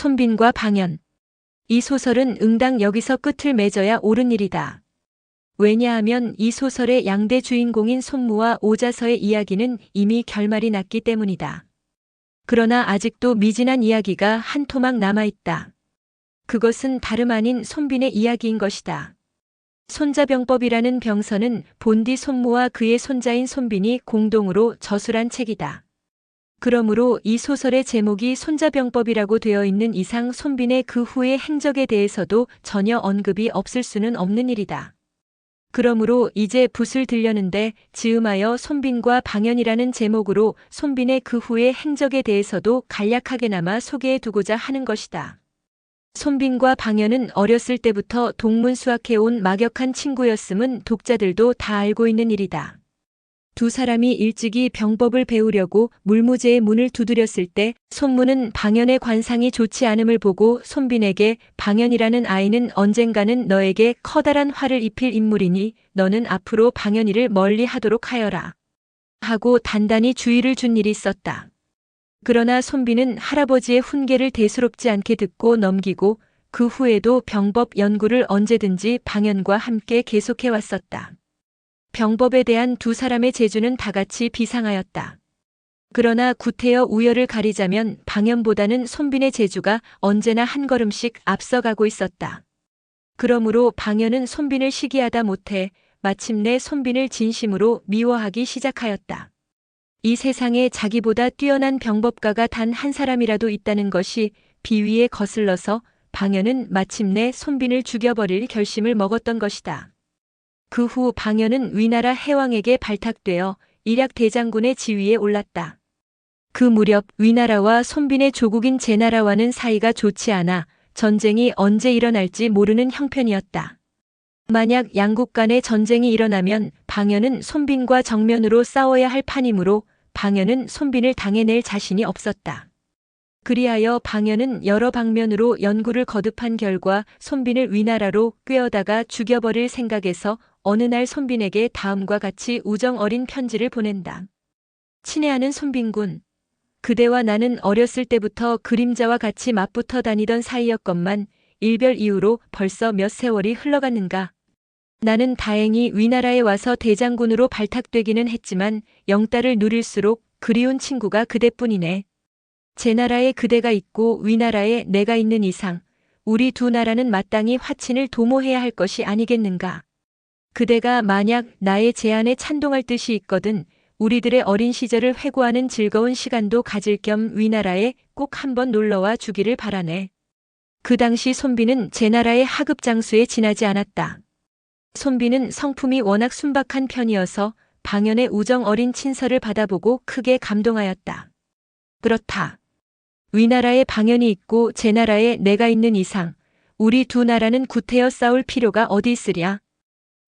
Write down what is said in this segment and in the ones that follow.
손빈과 방연. 이 소설은 응당 여기서 끝을 맺어야 옳은 일이다. 왜냐하면 이 소설의 양대 주인공인 손무와 오자서의 이야기는 이미 결말이 났기 때문이다. 그러나 아직도 미진한 이야기가 한 토막 남아있다. 그것은 다름 아닌 손빈의 이야기인 것이다. 손자병법이라는 병서는 본디 손무와 그의 손자인 손빈이 공동으로 저술한 책이다. 그러므로 이 소설의 제목이 손자병법이라고 되어 있는 이상 손빈의 그 후의 행적에 대해서도 전혀 언급이 없을 수는 없는 일이다. 그러므로 이제 붓을 들려는데 즈음하여 손빈과 방연이라는 제목으로 손빈의 그 후의 행적에 대해서도 간략하게나마 소개해 두고자 하는 것이다. 손빈과 방연은 어렸을 때부터 동문수학해온 막역한 친구였음은 독자들도 다 알고 있는 일이다. 두 사람이 일찍이 병법을 배우려고 물무제의 문을 두드렸을 때 손무는 방연의 관상이 좋지 않음을 보고 손빈에게 방연이라는 아이는 언젠가는 너에게 커다란 화를 입힐 인물이니 너는 앞으로 방연이를 멀리 하도록 하여라 하고 단단히 주의를 준 일이 있었다. 그러나 손빈은 할아버지의 훈계를 대수롭지 않게 듣고 넘기고 그 후에도 병법 연구를 언제든지 방연과 함께 계속해 왔었다. 병법에 대한 두 사람의 재주는 다같이 비상하였다. 그러나 구태여 우열을 가리자면 방연보다는 손빈의 재주가 언제나 한 걸음씩 앞서가고 있었다. 그러므로 방연은 손빈을 시기하다 못해 마침내 손빈을 진심으로 미워하기 시작하였다. 이 세상에 자기보다 뛰어난 병법가가 단 한 사람이라도 있다는 것이 비위에 거슬러서 방연은 마침내 손빈을 죽여버릴 결심을 먹었던 것이다. 그 후 방연은 위나라 해왕에게 발탁되어 일약 대장군의 지위에 올랐다. 그 무렵 위나라와 손빈의 조국인 제나라와는 사이가 좋지 않아 전쟁이 언제 일어날지 모르는 형편이었다. 만약 양국 간의 전쟁이 일어나면 방연은 손빈과 정면으로 싸워야 할 판이므로 방연은 손빈을 당해낼 자신이 없었다. 그리하여 방연은 여러 방면으로 연구를 거듭한 결과 손빈을 위나라로 꿰어다가 죽여버릴 생각에서 어느 날 손빈에게 다음과 같이 우정 어린 편지를 보낸다. 친애하는 손빈군. 그대와 나는 어렸을 때부터 그림자와 같이 맞붙어 다니던 사이였건만 일별 이후로 벌써 몇 세월이 흘러갔는가. 나는 다행히 위나라에 와서 대장군으로 발탁되기는 했지만 영달을 누릴수록 그리운 친구가 그대뿐이네. 제나라에 그대가 있고 위나라에 내가 있는 이상 우리 두 나라는 마땅히 화친을 도모해야 할 것이 아니겠는가. 그대가 만약 나의 제안에 찬동할 뜻이 있거든 우리들의 어린 시절을 회고하는 즐거운 시간도 가질 겸 위나라에 꼭 한번 놀러와 주기를 바라네. 그 당시 손빈은 제나라의 하급 장수에 지나지 않았다. 손빈은 성품이 워낙 순박한 편이어서 방연의 우정 어린 친서를 받아보고 크게 감동하였다. 그렇다. 위나라에 방연이 있고 제나라에 내가 있는 이상 우리 두 나라는 구태여 싸울 필요가 어디 있으랴.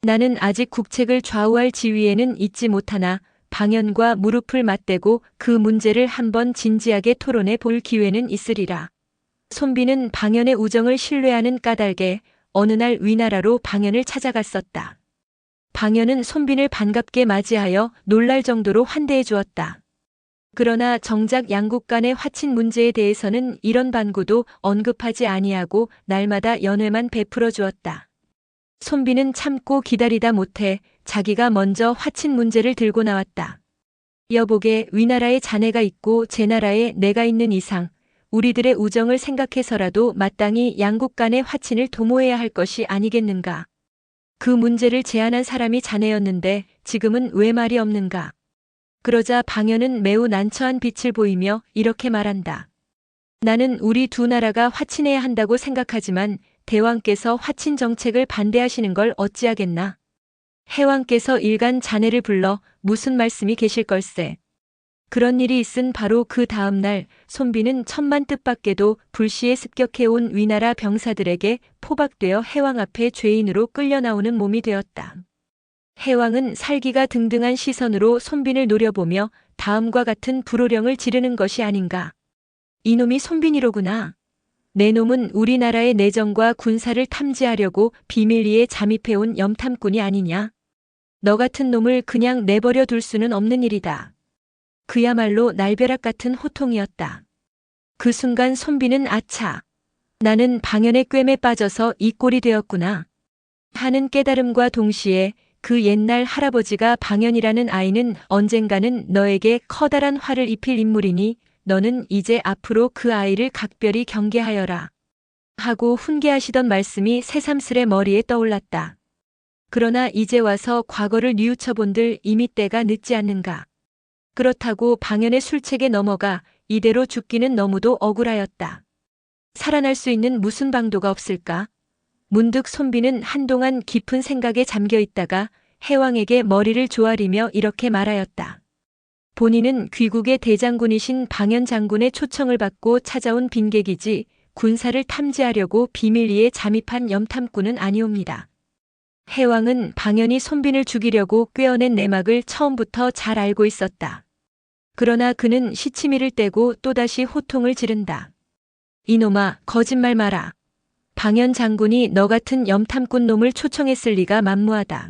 나는 아직 국책을 좌우할 지위에는 있지 못하나 방연과 무릎을 맞대고 그 문제를 한번 진지하게 토론해 볼 기회는 있으리라. 손빈은 방연의 우정을 신뢰하는 까닭에 어느 날 위나라로 방연을 찾아갔었다. 방연은 손빈을 반갑게 맞이하여 놀랄 정도로 환대해 주었다. 그러나 정작 양국 간의 화친 문제에 대해서는 이런 반구도 언급하지 아니하고 날마다 연회만 베풀어 주었다. 손빈은 참고 기다리다 못해 자기가 먼저 화친 문제를 들고 나왔다. 여보게 위나라에 자네가 있고 제나라에 내가 있는 이상 우리들의 우정을 생각해서라도 마땅히 양국 간의 화친을 도모해야 할 것이 아니겠는가. 그 문제를 제안한 사람이 자네였는데 지금은 왜 말이 없는가. 그러자 방연은 매우 난처한 빛을 보이며 이렇게 말한다. 나는 우리 두 나라가 화친해야 한다고 생각하지만 대왕께서 화친 정책을 반대하시는 걸 어찌하겠나. 해왕께서 일간 자네를 불러 무슨 말씀이 계실 걸세. 그런 일이 있은 바로 그 다음 날 손빈은 천만 뜻밖에도 불시에 습격해온 위나라 병사들에게 포박되어 해왕 앞에 죄인으로 끌려 나오는 몸이 되었다. 해왕은 살기가 등등한 시선으로 손빈을 노려보며 다음과 같은 불호령을 지르는 것이 아닌가. 이놈이 손빈이로구나. 내 놈은 우리나라의 내정과 군사를 탐지하려고 비밀리에 잠입해온 염탐꾼이 아니냐. 너 같은 놈을 그냥 내버려 둘 수는 없는 일이다. 그야말로 날벼락 같은 호통이었다. 그 순간 손빈은 아차 나는 방연의 꿰매 빠져서 이 꼴이 되었구나 하는 깨달음과 동시에 그 옛날 할아버지가 방연이라는 아이는 언젠가는 너에게 커다란 화를 입힐 인물이니 너는 이제 앞으로 그 아이를 각별히 경계하여라 하고 훈계하시던 말씀이 새삼스레 머리에 떠올랐다. 그러나 이제 와서 과거를 뉘우쳐본들 이미 때가 늦지 않는가. 그렇다고 방연의 술책에 넘어가 이대로 죽기는 너무도 억울하였다. 살아날 수 있는 무슨 방도가 없을까? 문득 손비는 한동안 깊은 생각에 잠겨 있다가 해왕에게 머리를 조아리며 이렇게 말하였다. 본인은 귀국의 대장군이신 방연 장군의 초청을 받고 찾아온 빈객이지 군사를 탐지하려고 비밀리에 잠입한 염탐꾼은 아니옵니다. 해왕은 방연이 손빈을 죽이려고 꿰어낸 내막을 처음부터 잘 알고 있었다. 그러나 그는 시치미를 떼고 또다시 호통을 지른다. 이놈아, 거짓말 마라. 방연 장군이 너 같은 염탐꾼 놈을 초청했을 리가 만무하다.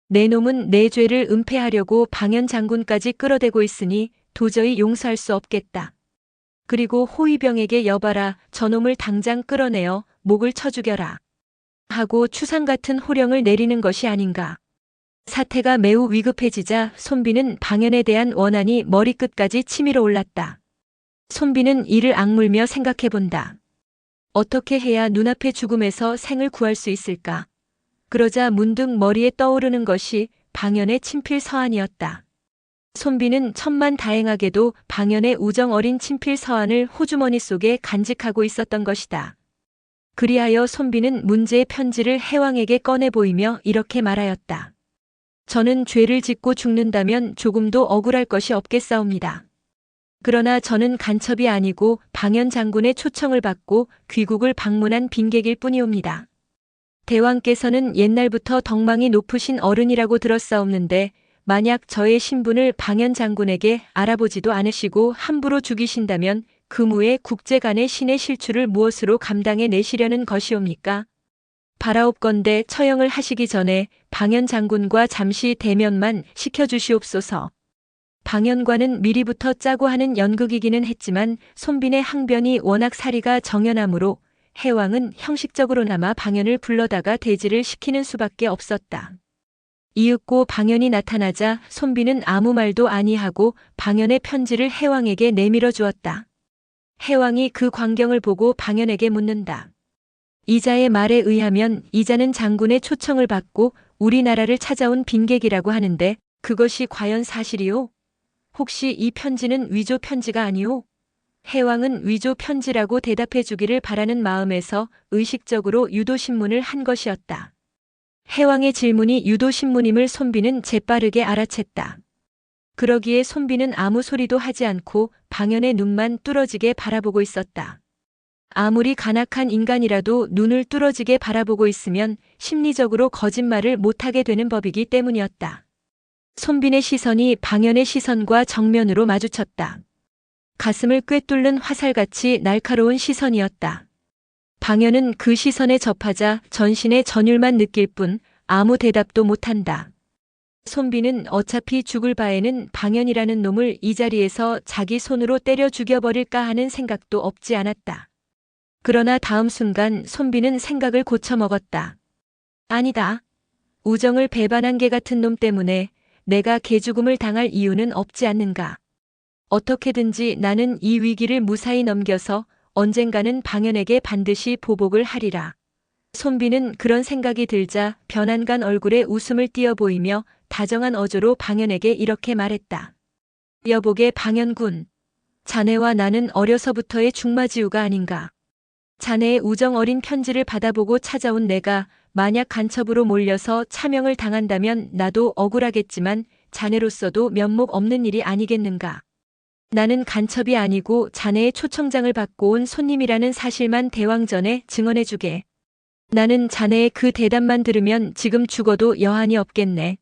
내 놈은 내 죄를 은폐하려고 방연 장군까지 끌어대고 있으니 도저히 용서할 수 없겠다. 그리고 호위병에게 여봐라, 저놈을 당장 끌어내어 목을 쳐 죽여라. 하고 추상 같은 호령을 내리는 것이 아닌가. 사태가 매우 위급해지자 손비는 방연에 대한 원한이 머리끝까지 치밀어 올랐다. 손비는 이를 악물며 생각해본다. 어떻게 해야 눈앞의 죽음에서 생을 구할 수 있을까? 그러자 문득 머리에 떠오르는 것이 방연의 친필 서한이었다. 손비는 천만다행하게도 방연의 우정 어린 친필 서한을 호주머니 속에 간직하고 있었던 것이다. 그리하여 손비는 문제의 편지를 해왕에게 꺼내 보이며 이렇게 말하였다. 저는 죄를 짓고 죽는다면 조금도 억울할 것이 없겠사옵니다. 그러나 저는 간첩이 아니고 방연 장군의 초청을 받고 귀국을 방문한 빈객일 뿐이옵니다. 대왕께서는 옛날부터 덕망이 높으신 어른이라고 들었사옵는데 만약 저의 신분을 방연 장군에게 알아보지도 않으시고 함부로 죽이신다면 그 무에 국제 간의 신의 실추를 무엇으로 감당해 내시려는 것이옵니까? 바라옵건대 처형을 하시기 전에 방연 장군과 잠시 대면만 시켜주시옵소서. 방연과는 미리부터 짜고 하는 연극이기는 했지만 손빈의 항변이 워낙 사리가 정연하므로 해왕은 형식적으로나마 방연을 불러다가 대지를 시키는 수밖에 없었다. 이윽고 방연이 나타나자 손빈은 아무 말도 아니하고 방연의 편지를 해왕에게 내밀어 주었다. 해왕이 그 광경을 보고 방연에게 묻는다. 이자의 말에 의하면 이자는 장군의 초청을 받고 우리나라를 찾아온 빈객이라고 하는데 그것이 과연 사실이오? 혹시 이 편지는 위조 편지가 아니오? 해왕은 위조 편지라고 대답해 주기를 바라는 마음에서 의식적으로 유도신문을 한 것이었다. 해왕의 질문이 유도신문임을 손비는 재빠르게 알아챘다. 그러기에 손비는 아무 소리도 하지 않고 방연의 눈만 뚫어지게 바라보고 있었다. 아무리 간악한 인간이라도 눈을 뚫어지게 바라보고 있으면 심리적으로 거짓말을 못하게 되는 법이기 때문이었다. 손빈의 시선이 방연의 시선과 정면으로 마주쳤다. 가슴을 꿰뚫는 화살같이 날카로운 시선이었다. 방연은 그 시선에 접하자 전신의 전율만 느낄 뿐 아무 대답도 못한다. 손비는 어차피 죽을 바에는 방연이라는 놈을 이 자리에서 자기 손으로 때려 죽여버릴까 하는 생각도 없지 않았다. 그러나 다음 순간 손비는 생각을 고쳐먹었다. 아니다. 우정을 배반한 개 같은 놈 때문에 내가 개죽음을 당할 이유는 없지 않는가. 어떻게든지 나는 이 위기를 무사히 넘겨서 언젠가는 방연에게 반드시 보복을 하리라. 손비는 그런 생각이 들자 변한간 얼굴에 웃음을 띄어 보이며 다정한 어조로 방연에게 이렇게 말했다. 여보게 방연군. 자네와 나는 어려서부터의 중마지우가 아닌가. 자네의 우정 어린 편지를 받아보고 찾아온 내가 만약 간첩으로 몰려서 차명을 당한다면 나도 억울하겠지만 자네로서도 면목 없는 일이 아니겠는가. 나는 간첩이 아니고 자네의 초청장을 받고 온 손님이라는 사실만 대왕전에 증언해주게. 나는 자네의 그 대답만 들으면 지금 죽어도 여한이 없겠네.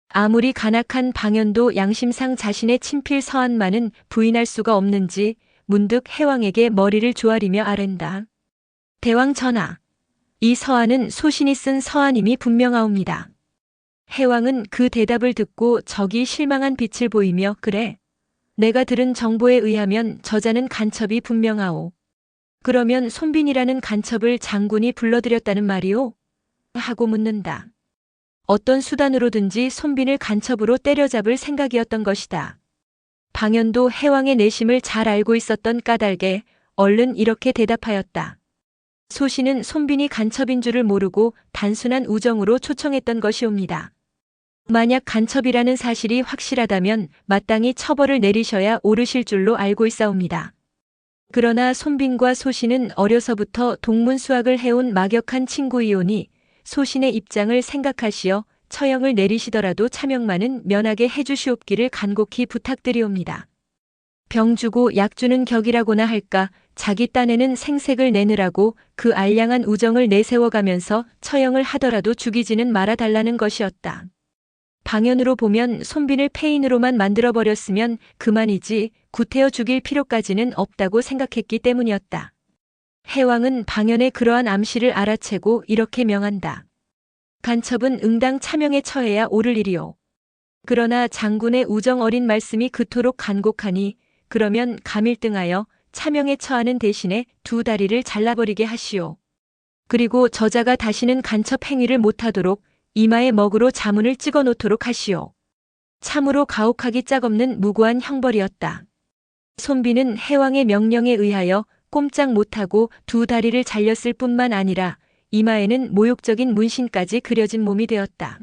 아무리 간악한 방연도 양심상 자신의 친필 서한만은 부인할 수가 없는지 문득 해왕에게 머리를 조아리며 아랜다. 대왕 전하, 이 서한은 소신이 쓴 서한임이 분명하옵니다. 해왕은 그 대답을 듣고 적이 실망한 빛을 보이며 그래. 내가 들은 정보에 의하면 저자는 간첩이 분명하오. 그러면 손빈이라는 간첩을 장군이 불러들였다는 말이오? 하고 묻는다. 어떤 수단으로든지 손빈을 간첩으로 때려잡을 생각이었던 것이다. 방연도 해왕의 내심을 잘 알고 있었던 까닭에 얼른 이렇게 대답하였다. 소신은 손빈이 간첩인 줄을 모르고 단순한 우정으로 초청했던 것이옵니다. 만약 간첩이라는 사실이 확실하다면 마땅히 처벌을 내리셔야 옳으실 줄로 알고 있사옵니다. 그러나 손빈과 소신은 어려서부터 동문수학을 해온 막역한 친구이오니 소신의 입장을 생각하시어 처형을 내리시더라도 차명만은 면하게 해주시옵기를 간곡히 부탁드리옵니다. 병 주고 약 주는 격이라고나 할까, 자기 딴에는 생색을 내느라고 그 알량한 우정을 내세워가면서 처형을 하더라도 죽이지는 말아달라는 것이었다. 방연으로 보면 손빈을 폐인으로만 만들어버렸으면 그만이지 구태여 죽일 필요까지는 없다고 생각했기 때문이었다. 해왕은 방연의 그러한 암시를 알아채고 이렇게 명한다. 간첩은 응당 차명에 처해야 옳을 일이오. 그러나 장군의 우정 어린 말씀이 그토록 간곡하니 그러면 감일등하여 차명에 처하는 대신에 두 다리를 잘라버리게 하시오. 그리고 저자가 다시는 간첩 행위를 못하도록 이마에 먹으로 자문을 찍어 놓도록 하시오. 참으로 가혹하기 짝없는 무고한 형벌이었다. 손빈은 해왕의 명령에 의하여 꼼짝 못하고 두 다리를 잘렸을 뿐만 아니라 이마에는 모욕적인 문신까지 그려진 몸이 되었다.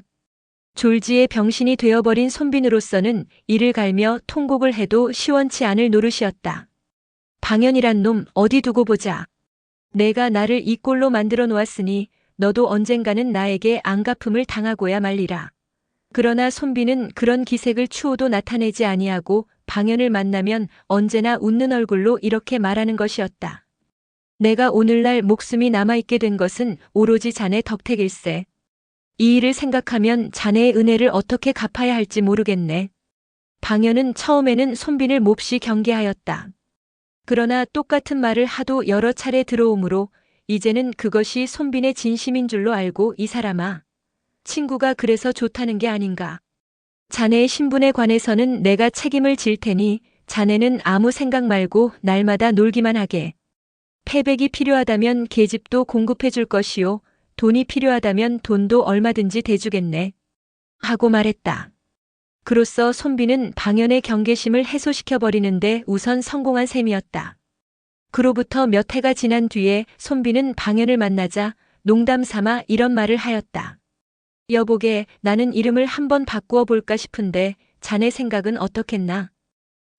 졸지에 병신이 되어버린 손빈으로서는 이를 갈며 통곡을 해도 시원치 않을 노릇이었다. 방연이란 놈 어디 두고 보자. 내가 나를 이 꼴로 만들어 놓았으니 너도 언젠가는 나에게 안갚음을 당하고야 말리라. 그러나 손빈은 그런 기색을 추호도 나타내지 아니하고 방연을 만나면 언제나 웃는 얼굴로 이렇게 말하는 것이었다. 내가 오늘날 목숨이 남아있게 된 것은 오로지 자네 덕택일세. 이 일을 생각하면 자네의 은혜를 어떻게 갚아야 할지 모르겠네. 방연은 처음에는 손빈을 몹시 경계하였다. 그러나 똑같은 말을 하도 여러 차례 들어오므로 이제는 그것이 손빈의 진심인 줄로 알고 이 사람아, 친구가 그래서 좋다는 게 아닌가. 자네의 신분에 관해서는 내가 책임을 질 테니 자네는 아무 생각 말고 날마다 놀기만 하게. 패백이 필요하다면 계집도 공급해 줄 것이요. 돈이 필요하다면 돈도 얼마든지 대주겠네. 하고 말했다. 그로써 손빈은 방연의 경계심을 해소시켜버리는데 우선 성공한 셈이었다. 그로부터 몇 해가 지난 뒤에 손빈은 방연을 만나자 농담 삼아 이런 말을 하였다. 여보게, 나는 이름을 한번 바꾸어 볼까 싶은데 자네 생각은 어떻겠나?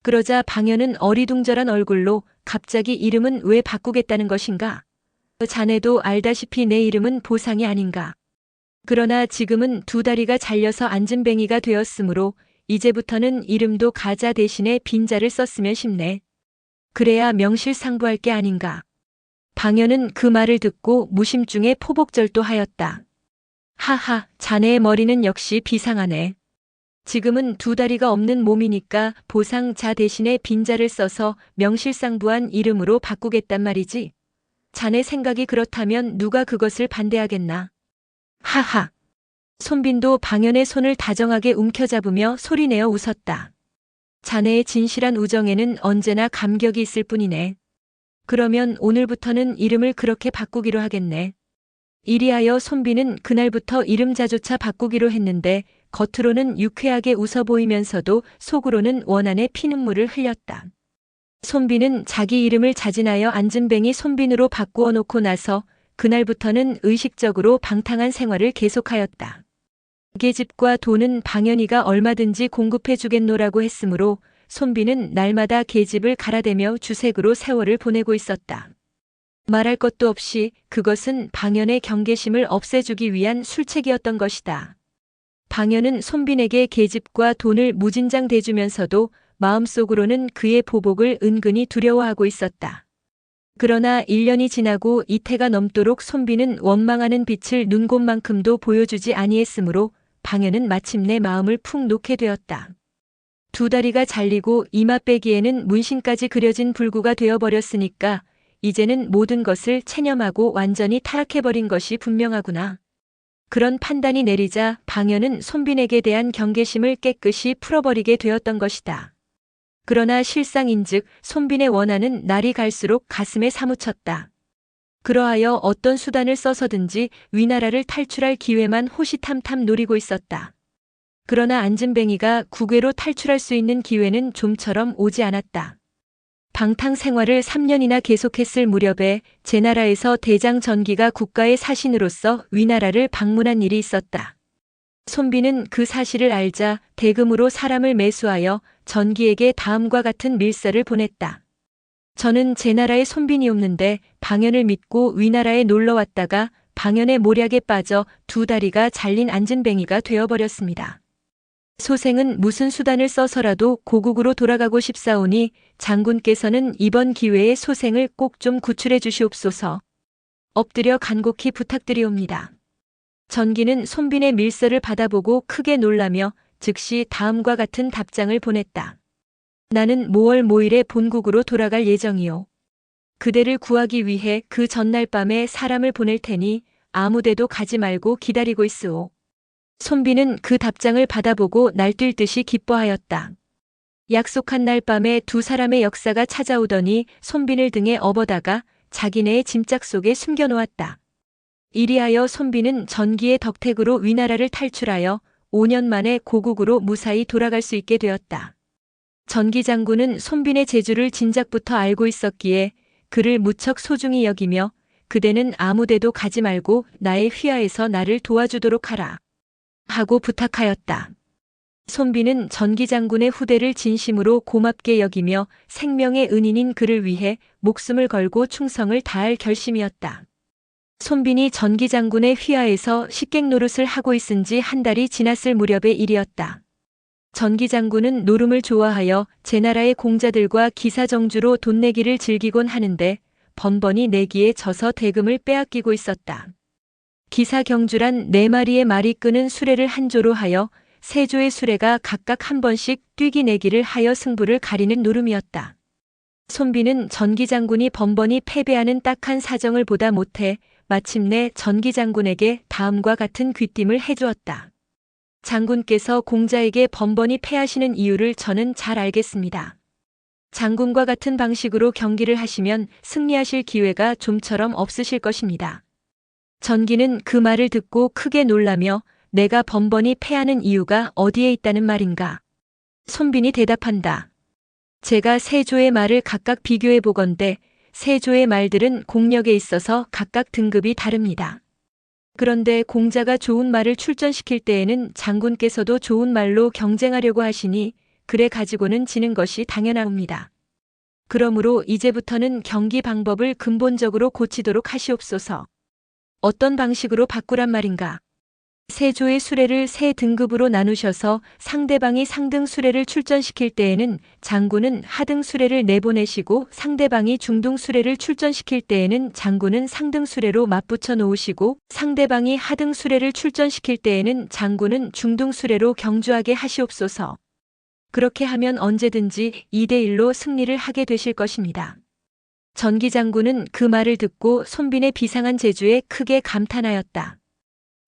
그러자 방연은 어리둥절한 얼굴로 갑자기 이름은 왜 바꾸겠다는 것인가? 자네도 알다시피 내 이름은 보상이 아닌가. 그러나 지금은 두 다리가 잘려서 앉은뱅이가 되었으므로 이제부터는 이름도 가자 대신에 빈자를 썼으면 싶네. 그래야 명실상부할 게 아닌가. 방연은 그 말을 듣고 무심중에 포복절도하였다. 하하, 자네의 머리는 역시 비상하네. 지금은 두 다리가 없는 몸이니까 보상자 대신에 빈자를 써서 명실상부한 이름으로 바꾸겠단 말이지. 자네 생각이 그렇다면 누가 그것을 반대하겠나. 하하. 손빈도 방연의 손을 다정하게 움켜잡으며 소리내어 웃었다. 자네의 진실한 우정에는 언제나 감격이 있을 뿐이네. 그러면 오늘부터는 이름을 그렇게 바꾸기로 하겠네. 이리하여 손빈은 그날부터 이름자조차 바꾸기로 했는데 겉으로는 유쾌하게 웃어 보이면서도 속으로는 원한의 피눈물을 흘렸다. 손빈은 자기 이름을 자진하여 앉은뱅이 손빈으로 바꾸어 놓고 나서 그날부터는 의식적으로 방탕한 생활을 계속하였다. 계집과 돈은 방연이가 얼마든지 공급해 주겠노라고 했으므로 손빈은 날마다 계집을 갈아대며 주색으로 세월을 보내고 있었다. 말할 것도 없이 그것은 방연의 경계심을 없애주기 위한 술책이었던 것이다. 방연은 손빈에게 계집과 돈을 무진장 대주면서도 마음속으로는 그의 보복을 은근히 두려워하고 있었다. 그러나 1년이 지나고 이태가 넘도록 손빈은 원망하는 빛을 눈곱만큼도 보여주지 아니했으므로 방연은 마침내 마음을 푹 놓게 되었다. 두 다리가 잘리고 이마 빼기에는 문신까지 그려진 불구가 되어버렸으니까 이제는 모든 것을 체념하고 완전히 타락해버린 것이 분명하구나. 그런 판단이 내리자 방연은 손빈에게 대한 경계심을 깨끗이 풀어버리게 되었던 것이다. 그러나 실상인즉 손빈의 원한은 날이 갈수록 가슴에 사무쳤다. 그러하여 어떤 수단을 써서든지 위나라를 탈출할 기회만 호시탐탐 노리고 있었다. 그러나 안진뱅이가 국외로 탈출할 수 있는 기회는 좀처럼 오지 않았다. 방탕 생활을 3년이나 계속했을 무렵에 제나라에서 대장 전기가 국가의 사신으로서 위나라를 방문한 일이 있었다. 손빈은 그 사실을 알자 대금으로 사람을 매수하여 전기에게 다음과 같은 밀서를 보냈다. 저는 제나라의 손빈이옵는데 방연을 믿고 위나라에 놀러 왔다가 방연의 모략에 빠져 두 다리가 잘린 안진뱅이가 되어버렸습니다. 소생은 무슨 수단을 써서라도 고국으로 돌아가고 싶사오니 장군께서는 이번 기회에 소생을 꼭 좀 구출해 주시옵소서. 엎드려 간곡히 부탁드리옵니다. 전기는 손빈의 밀서를 받아보고 크게 놀라며 즉시 다음과 같은 답장을 보냈다. 나는 모월 모일에 본국으로 돌아갈 예정이요. 그대를 구하기 위해 그 전날 밤에 사람을 보낼 테니 아무데도 가지 말고 기다리고 있으오. 손빈은 그 답장을 받아보고 날뛸 듯이 기뻐하였다. 약속한 날 밤에 두 사람의 역사가 찾아오더니 손빈을 등에 업어다가 자기네의 짐짝 속에 숨겨놓았다. 이리하여 손빈은 전기의 덕택으로 위나라를 탈출하여 5년 만에 고국으로 무사히 돌아갈 수 있게 되었다. 전기 장군은 손빈의 재주를 진작부터 알고 있었기에 그를 무척 소중히 여기며 그대는 아무데도 가지 말고 나의 휘하에서 나를 도와주도록 하라 하고 부탁하였다. 손빈은 전기 장군의 후대를 진심으로 고맙게 여기며 생명의 은인인 그를 위해 목숨을 걸고 충성을 다할 결심이었다. 손빈이 전기 장군의 휘하에서 식객 노릇을 하고 있은 지 한 달이 지났을 무렵의 일이었다. 전기 장군은 노름을 좋아하여 제나라의 공자들과 기사정주로 돈 내기를 즐기곤 하는데 번번이 내기에 져서 대금을 빼앗기고 있었다. 기사경주란 4마리의 말이 끄는 수레를 한 조로 하여 3조의 수레가 각각 한 번씩 뛰기 내기를 하여 승부를 가리는 노름이었다. 손빈은 전기 장군이 번번이 패배하는 딱한 사정을 보다 못해 마침내 전기 장군에게 다음과 같은 귀띔을 해주었다. 장군께서 공자에게 번번이 패하시는 이유를 저는 잘 알겠습니다. 장군과 같은 방식으로 경기를 하시면 승리하실 기회가 좀처럼 없으실 것입니다. 전기는 그 말을 듣고 크게 놀라며 내가 번번이 패하는 이유가 어디에 있다는 말인가? 손빈이 대답한다. 제가 3조의 말을 각각 비교해 보건대 3조의 말들은 공력에 있어서 각각 등급이 다릅니다. 그런데 공자가 좋은 말을 출전시킬 때에는 장군께서도 좋은 말로 경쟁하려고 하시니 그래 가지고는 지는 것이 당연하옵니다. 그러므로 이제부터는 경기 방법을 근본적으로 고치도록 하시옵소서. 어떤 방식으로 바꾸란 말인가? 3조의 수레를 3등급으로 나누셔서 상대방이 상등 수레를 출전시킬 때에는 장군은 하등 수레를 내보내시고 상대방이 중등 수레를 출전시킬 때에는 장군은 상등 수레로 맞붙여 놓으시고 상대방이 하등 수레를 출전시킬 때에는 장군은 중등 수레로 경주하게 하시옵소서. 그렇게 하면 언제든지 2대1로 승리를 하게 되실 것입니다. 전기 장군은 그 말을 듣고 손빈의 비상한 재주에 크게 감탄하였다.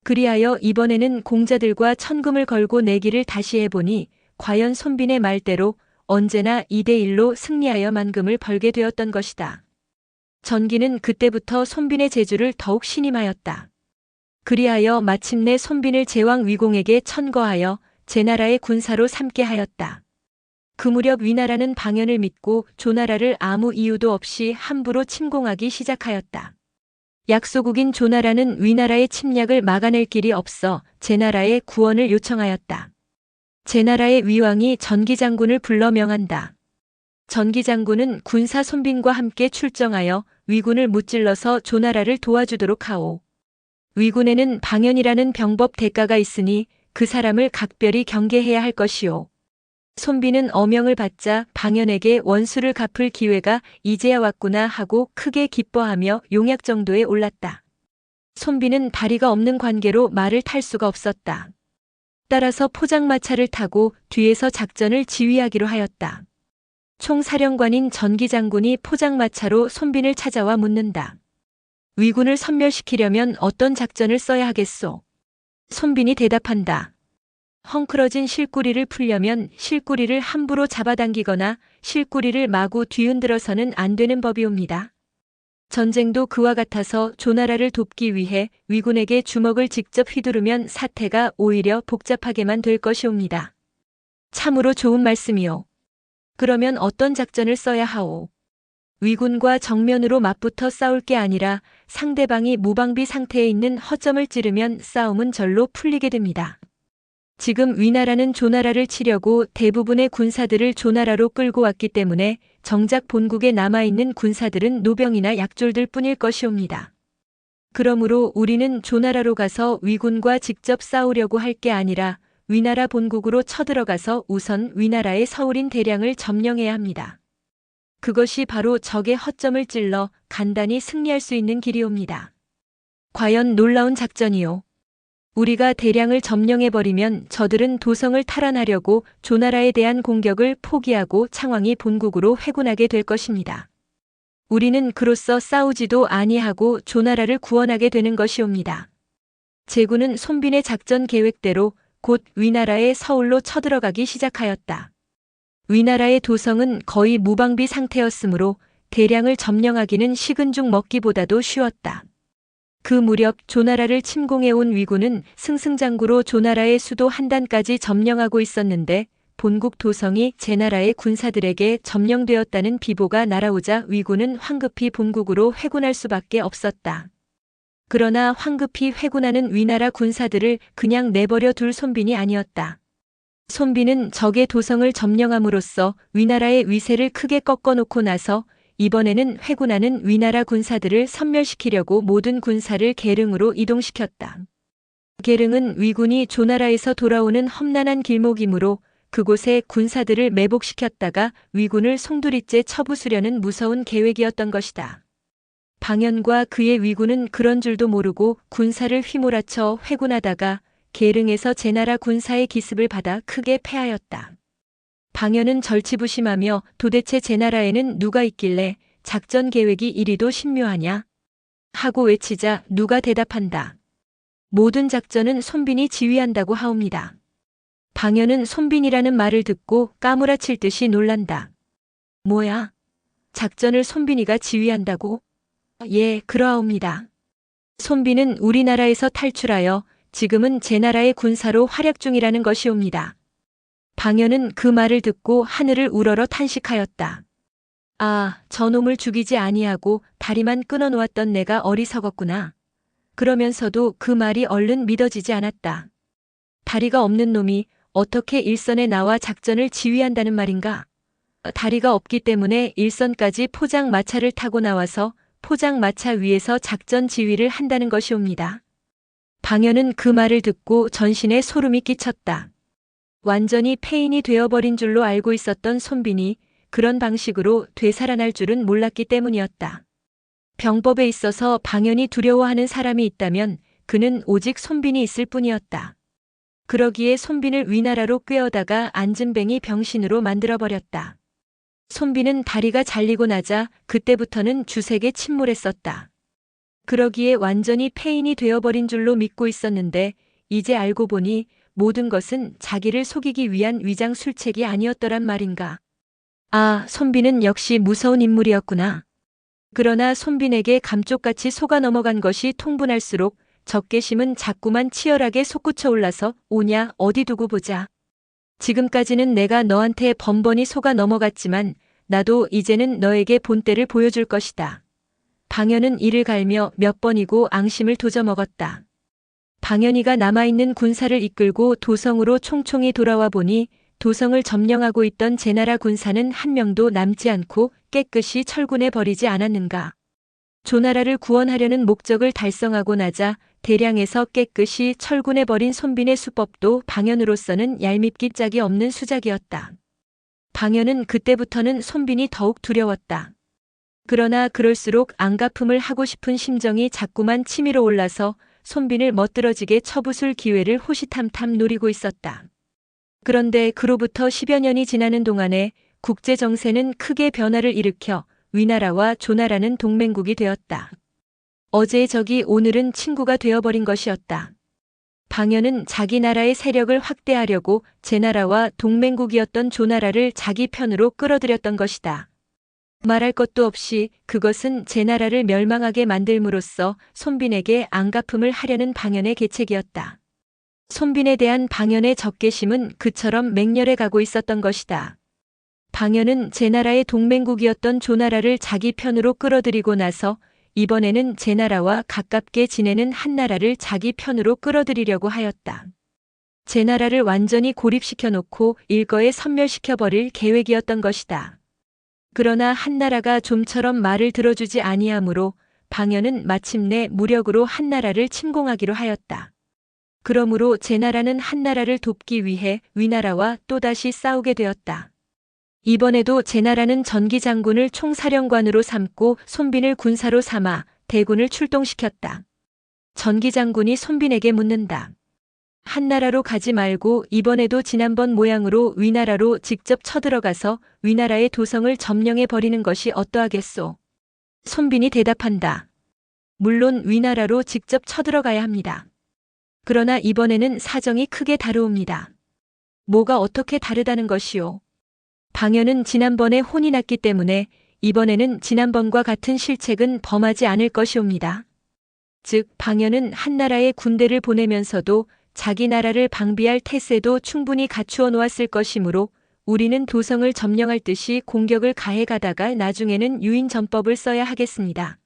그리하여 이번에는 공자들과 천금을 걸고 내기를 다시 해보니 과연 손빈의 말대로 언제나 2대1로 승리하여 만금을 벌게 되었던 것이다. 전기는 그때부터 손빈의 재주를 더욱 신임하였다. 그리하여 마침내 손빈을 제왕 위공에게 천거하여 제나라의 군사로 삼게 하였다. 그 무렵 위나라는 방연을 믿고 조나라를 아무 이유도 없이 함부로 침공하기 시작하였다. 약소국인 조나라는 위나라의 침략을 막아낼 길이 없어 제나라의 구원을 요청하였다. 제나라의 위왕이 전기 장군을 불러 명한다. 전기 장군은 군사 손빈과 함께 출정하여 위군을 무찔러서 조나라를 도와주도록 하오. 위군에는 방연이라는 병법 대가가 있으니 그 사람을 각별히 경계해야 할 것이오. 손빈은 어명을 받자 방연에게 원수를 갚을 기회가 이제야 왔구나 하고 크게 기뻐하며 용약 정도에 올랐다. 손빈은 다리가 없는 관계로 말을 탈 수가 없었다. 따라서 포장마차를 타고 뒤에서 작전을 지휘하기로 하였다. 총사령관인 전기 장군이 포장마차로 손빈을 찾아와 묻는다. 위군을 섬멸시키려면 어떤 작전을 써야 하겠소? 손빈이 대답한다. 헝클어진 실꾸리를 풀려면 실꾸리를 함부로 잡아당기거나 실꾸리를 마구 뒤흔들어서는 안 되는 법이옵니다. 전쟁도 그와 같아서 조나라를 돕기 위해 위군에게 주먹을 직접 휘두르면 사태가 오히려 복잡하게만 될 것이옵니다. 참으로 좋은 말씀이요. 그러면 어떤 작전을 써야 하오? 위군과 정면으로 맞붙어 싸울 게 아니라 상대방이 무방비 상태에 있는 허점을 찌르면 싸움은 절로 풀리게 됩니다. 지금 위나라는 조나라를 치려고 대부분의 군사들을 조나라로 끌고 왔기 때문에 정작 본국에 남아있는 군사들은 노병이나 약졸들 뿐일 것이옵니다. 그러므로 우리는 조나라로 가서 위군과 직접 싸우려고 할 게 아니라 위나라 본국으로 쳐들어가서 우선 위나라의 서울인 대량을 점령해야 합니다. 그것이 바로 적의 허점을 찔러 간단히 승리할 수 있는 길이옵니다. 과연 놀라운 작전이요. 우리가 대량을 점령해버리면 저들은 도성을 탈환하려고 조나라에 대한 공격을 포기하고 창왕이 본국으로 회군하게 될 것입니다. 우리는 그로써 싸우지도 아니하고 조나라를 구원하게 되는 것이옵니다. 제군은 손빈의 작전 계획대로 곧 위나라의 서울로 쳐들어가기 시작하였다. 위나라의 도성은 거의 무방비 상태였으므로 대량을 점령하기는 식은 죽 먹기보다도 쉬웠다. 그 무렵 조나라를 침공해온 위군은 승승장구로 조나라의 수도 한단까지 점령하고 있었는데 본국 도성이 제나라의 군사들에게 점령되었다는 비보가 날아오자 위군은 황급히 본국으로 회군할 수밖에 없었다. 그러나 황급히 회군하는 위나라 군사들을 그냥 내버려 둘 손빈이 아니었다. 손빈은 적의 도성을 점령함으로써 위나라의 위세를 크게 꺾어놓고 나서 이번에는 회군하는 위나라 군사들을 섬멸시키려고 모든 군사를 계릉으로 이동시켰다. 계릉은 위군이 조나라에서 돌아오는 험난한 길목이므로 그곳에 군사들을 매복시켰다가 위군을 송두리째 쳐부수려는 무서운 계획이었던 것이다. 방연과 그의 위군은 그런 줄도 모르고 군사를 휘몰아쳐 회군하다가 계릉에서 제나라 군사의 기습을 받아 크게 패하였다. 방연은 절치부심하며 도대체 제나라에는 누가 있길래 작전 계획이 이리도 신묘하냐? 하고 외치자 누가 대답한다. 모든 작전은 손빈이 지휘한다고 하옵니다. 방연은 손빈이라는 말을 듣고 까무라칠 듯이 놀란다. 뭐야? 작전을 손빈이가 지휘한다고? 예, 그러하옵니다. 손빈은 우리나라에서 탈출하여 지금은 제나라의 군사로 활약 중이라는 것이옵니다. 방연은 그 말을 듣고 하늘을 우러러 탄식하였다. 아, 저놈을 죽이지 아니하고 다리만 끊어놓았던 내가 어리석었구나. 그러면서도 그 말이 얼른 믿어지지 않았다. 다리가 없는 놈이 어떻게 일선에 나와 작전을 지휘한다는 말인가? 다리가 없기 때문에 일선까지 포장마차를 타고 나와서 포장마차 위에서 작전 지휘를 한다는 것이옵니다. 방연은 그 말을 듣고 전신에 소름이 끼쳤다. 완전히 폐인이 되어버린 줄로 알고 있었던 손빈이 그런 방식으로 되살아날 줄은 몰랐기 때문이었다. 병법에 있어서 방연이 두려워하는 사람이 있다면 그는 오직 손빈이 있을 뿐이었다. 그러기에 손빈을 위나라로 꿰어다가 안진뱅이 병신으로 만들어버렸다. 손빈은 다리가 잘리고 나자 그때부터는 주색에 침몰했었다. 그러기에 완전히 폐인이 되어버린 줄로 믿고 있었는데 이제 알고 보니 모든 것은 자기를 속이기 위한 위장 술책이 아니었더란 말인가. 아, 손빈은 역시 무서운 인물이었구나. 그러나 손빈에게 감쪽같이 속아 넘어간 것이 통분할수록 적개심은 자꾸만 치열하게 솟구쳐 올라서 오냐 어디 두고 보자. 지금까지는 내가 너한테 번번이 속아 넘어갔지만 나도 이제는 너에게 본때를 보여줄 것이다. 방연은 이를 갈며 몇 번이고 앙심을 도져먹었다. 방연이가 남아있는 군사를 이끌고 도성으로 총총히 돌아와 보니 도성을 점령하고 있던 제나라 군사는 한 명도 남지 않고 깨끗이 철군해 버리지 않았는가. 조나라를 구원하려는 목적을 달성하고 나자 대량에서 깨끗이 철군해 버린 손빈의 수법도 방연으로서는 얄밉기 짝이 없는 수작이었다. 방연은 그때부터는 손빈이 더욱 두려웠다. 그러나 그럴수록 안갚음을 하고 싶은 심정이 자꾸만 치밀어 올라서 손빈을 멋들어지게 쳐부술 기회를 호시탐탐 노리고 있었다. 그런데 그로부터 10여 년이 지나는 동안에 국제 정세는 크게 변화를 일으켜 위나라와 조나라는 동맹국이 되었다. 어제의 적이 오늘은 친구가 되어버린 것이었다. 방연은 자기 나라의 세력을 확대하려고 제나라와 동맹국이었던 조나라를 자기 편으로 끌어들였던 것이다. 말할 것도 없이 그것은 제나라를 멸망하게 만들므로써 손빈에게 안갚음을 하려는 방연의 계책이었다. 손빈에 대한 방연의 적개심은 그처럼 맹렬해 가고 있었던 것이다. 방연은 제나라의 동맹국이었던 조나라를 자기 편으로 끌어들이고 나서 이번에는 제나라와 가깝게 지내는 한나라를 자기 편으로 끌어들이려고 하였다. 제나라를 완전히 고립시켜 놓고 일거에 섬멸시켜버릴 계획이었던 것이다. 그러나 한나라가 좀처럼 말을 들어주지 아니하므로 방연은 마침내 무력으로 한나라를 침공하기로 하였다. 그러므로 제나라는 한나라를 돕기 위해 위나라와 또다시 싸우게 되었다. 이번에도 제나라는 전기장군을 총사령관으로 삼고 손빈을 군사로 삼아 대군을 출동시켰다. 전기장군이 손빈에게 묻는다. 한나라로 가지 말고 이번에도 지난번 모양으로 위나라로 직접 쳐들어가서 위나라의 도성을 점령해 버리는 것이 어떠하겠소? 손빈이 대답한다. 물론 위나라로 직접 쳐들어가야 합니다. 그러나 이번에는 사정이 크게 다르옵니다. 뭐가 어떻게 다르다는 것이오? 방연은 지난번에 혼이 났기 때문에 이번에는 지난번과 같은 실책은 범하지 않을 것이옵니다. 즉 방연은 한나라의 군대를 보내면서도 자기 나라를 방비할 태세도 충분히 갖추어 놓았을 것이므로 우리는 도성을 점령할 듯이 공격을 가해가다가 나중에는 유인전법을 써야 하겠습니다.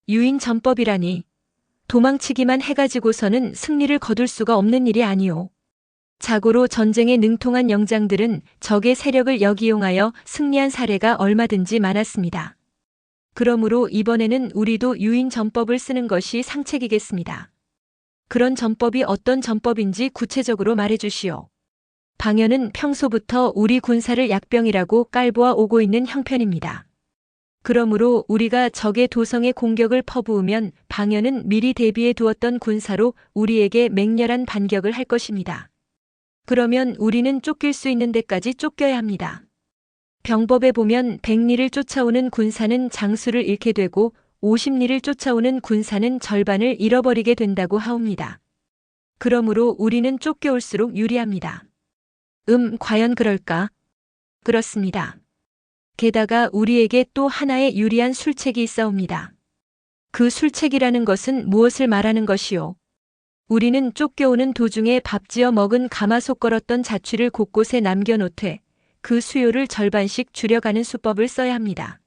유인전법이라니 도망치기만 해가지고서는 승리를 거둘 수가 없는 일이 아니오. 자고로 전쟁에 능통한 영장들은 적의 세력을 역이용하여 승리한 사례가 얼마든지 많았습니다. 그러므로 이번에는 우리도 유인전법을 쓰는 것이 상책이겠습니다. 그런 전법이 어떤 전법인지 구체적으로 말해주시오. 방연은 평소부터 우리 군사를 약병이라고 깔보아 오고 있는 형편입니다. 그러므로 우리가 적의 도성에 공격을 퍼부으면 방연은 미리 대비해 두었던 군사로 우리에게 맹렬한 반격을 할 것입니다. 그러면 우리는 쫓길 수 있는 데까지 쫓겨야 합니다. 병법에 보면 100리를 쫓아오는 군사는 장수를 잃게 되고 50리를 쫓아오는 군사는 절반을 잃어버리게 된다고 하옵니다. 그러므로 우리는 쫓겨올수록 유리합니다. 과연 그럴까? 그렇습니다. 게다가 우리에게 또 하나의 유리한 술책이 있사옵니다. 그 술책이라는 것은 무엇을 말하는 것이오? 우리는 쫓겨오는 도중에 밥지어 먹은 가마솥 걸었던 자취를 곳곳에 남겨놓되 그 수요를 절반씩 줄여가는 수법을 써야 합니다.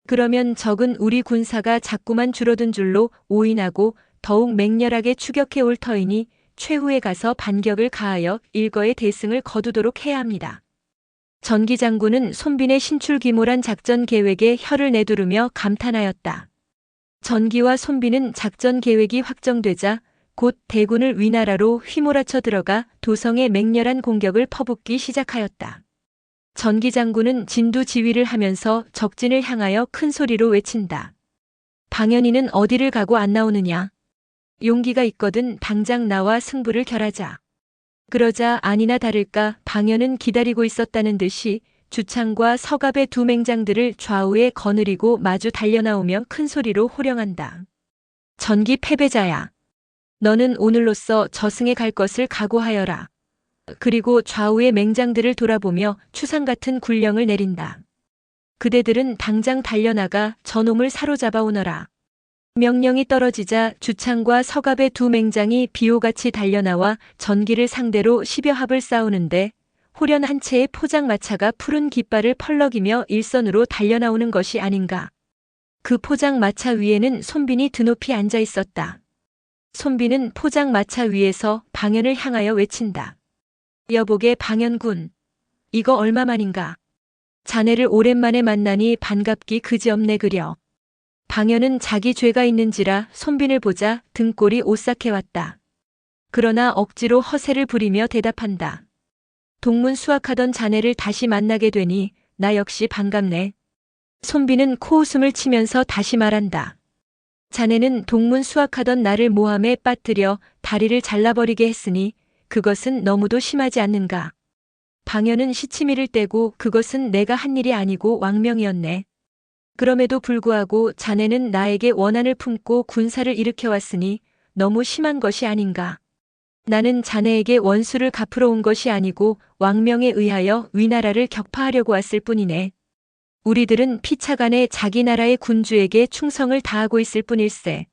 그러면 적은 우리 군사가 자꾸만 줄어든 줄로 오인하고 더욱 맹렬하게 추격해 올 터이니 최후에 가서 반격을 가하여 일거의 대승을 거두도록 해야 합니다. 전기장군은 손빈의 신출귀몰한 작전 계획에 혀를 내두르며 감탄하였다. 전기와 손빈은 작전 계획이 확정되자 곧 대군을 위나라로 휘몰아쳐 들어가 도성에 맹렬한 공격을 퍼붓기 시작하였다. 전기장군은 진두지휘를 하면서 적진을 향하여 큰 소리로 외친다. 방연이는 어디를 가고 안 나오느냐? 용기가 있거든 당장 나와 승부를 겨하자. 그러자 아니나 다를까 방연은 기다리고 있었다는 듯이 주창과 서갑의 두 맹장들을 좌우에 거느리고 마주 달려나오며 큰 소리로 호령한다. 전기 패배자야. 너는 오늘로써 저승에 갈 것을 각오하여라. 그리고 좌우의 맹장들을 돌아보며 추상 같은 군령을 내린다. 그대들은 당장 달려나가 저놈을 사로잡아 오너라. 명령이 떨어지자 주창과 서갑의 두 맹장이 비호같이 달려나와 전기를 상대로 10여 합을 싸우는데 호련 한 채의 포장마차가 푸른 깃발을 펄럭이며 일선으로 달려나오는 것이 아닌가. 그 포장마차 위에는 손빈이 드높이 앉아 있었다. 손빈은 포장마차 위에서 방연을 향하여 외친다. 여보게 방연군. 이거 얼마만인가. 자네를 오랜만에 만나니 반갑기 그지없네 그려. 방연은 자기 죄가 있는지라 손빈을 보자 등골이 오싹해왔다. 그러나 억지로 허세를 부리며 대답한다. 동문 수학하던 자네를 다시 만나게 되니 나 역시 반갑네. 손빈은 코웃음을 치면서 다시 말한다. 자네는 동문 수학하던 나를 모함에 빠뜨려 다리를 잘라버리게 했으니 그것은 너무도 심하지 않는가. 방연은 시치미를 떼고 그것은 내가 한 일이 아니고 왕명이었네. 그럼에도 불구하고 자네는 나에게 원한을 품고 군사를 일으켜왔으니 너무 심한 것이 아닌가. 나는 자네에게 원수를 갚으러 온 것이 아니고 왕명에 의하여 위나라를 격파하려고 왔을 뿐이네. 우리들은 피차간에 자기 나라의 군주에게 충성을 다하고 있을 뿐일세.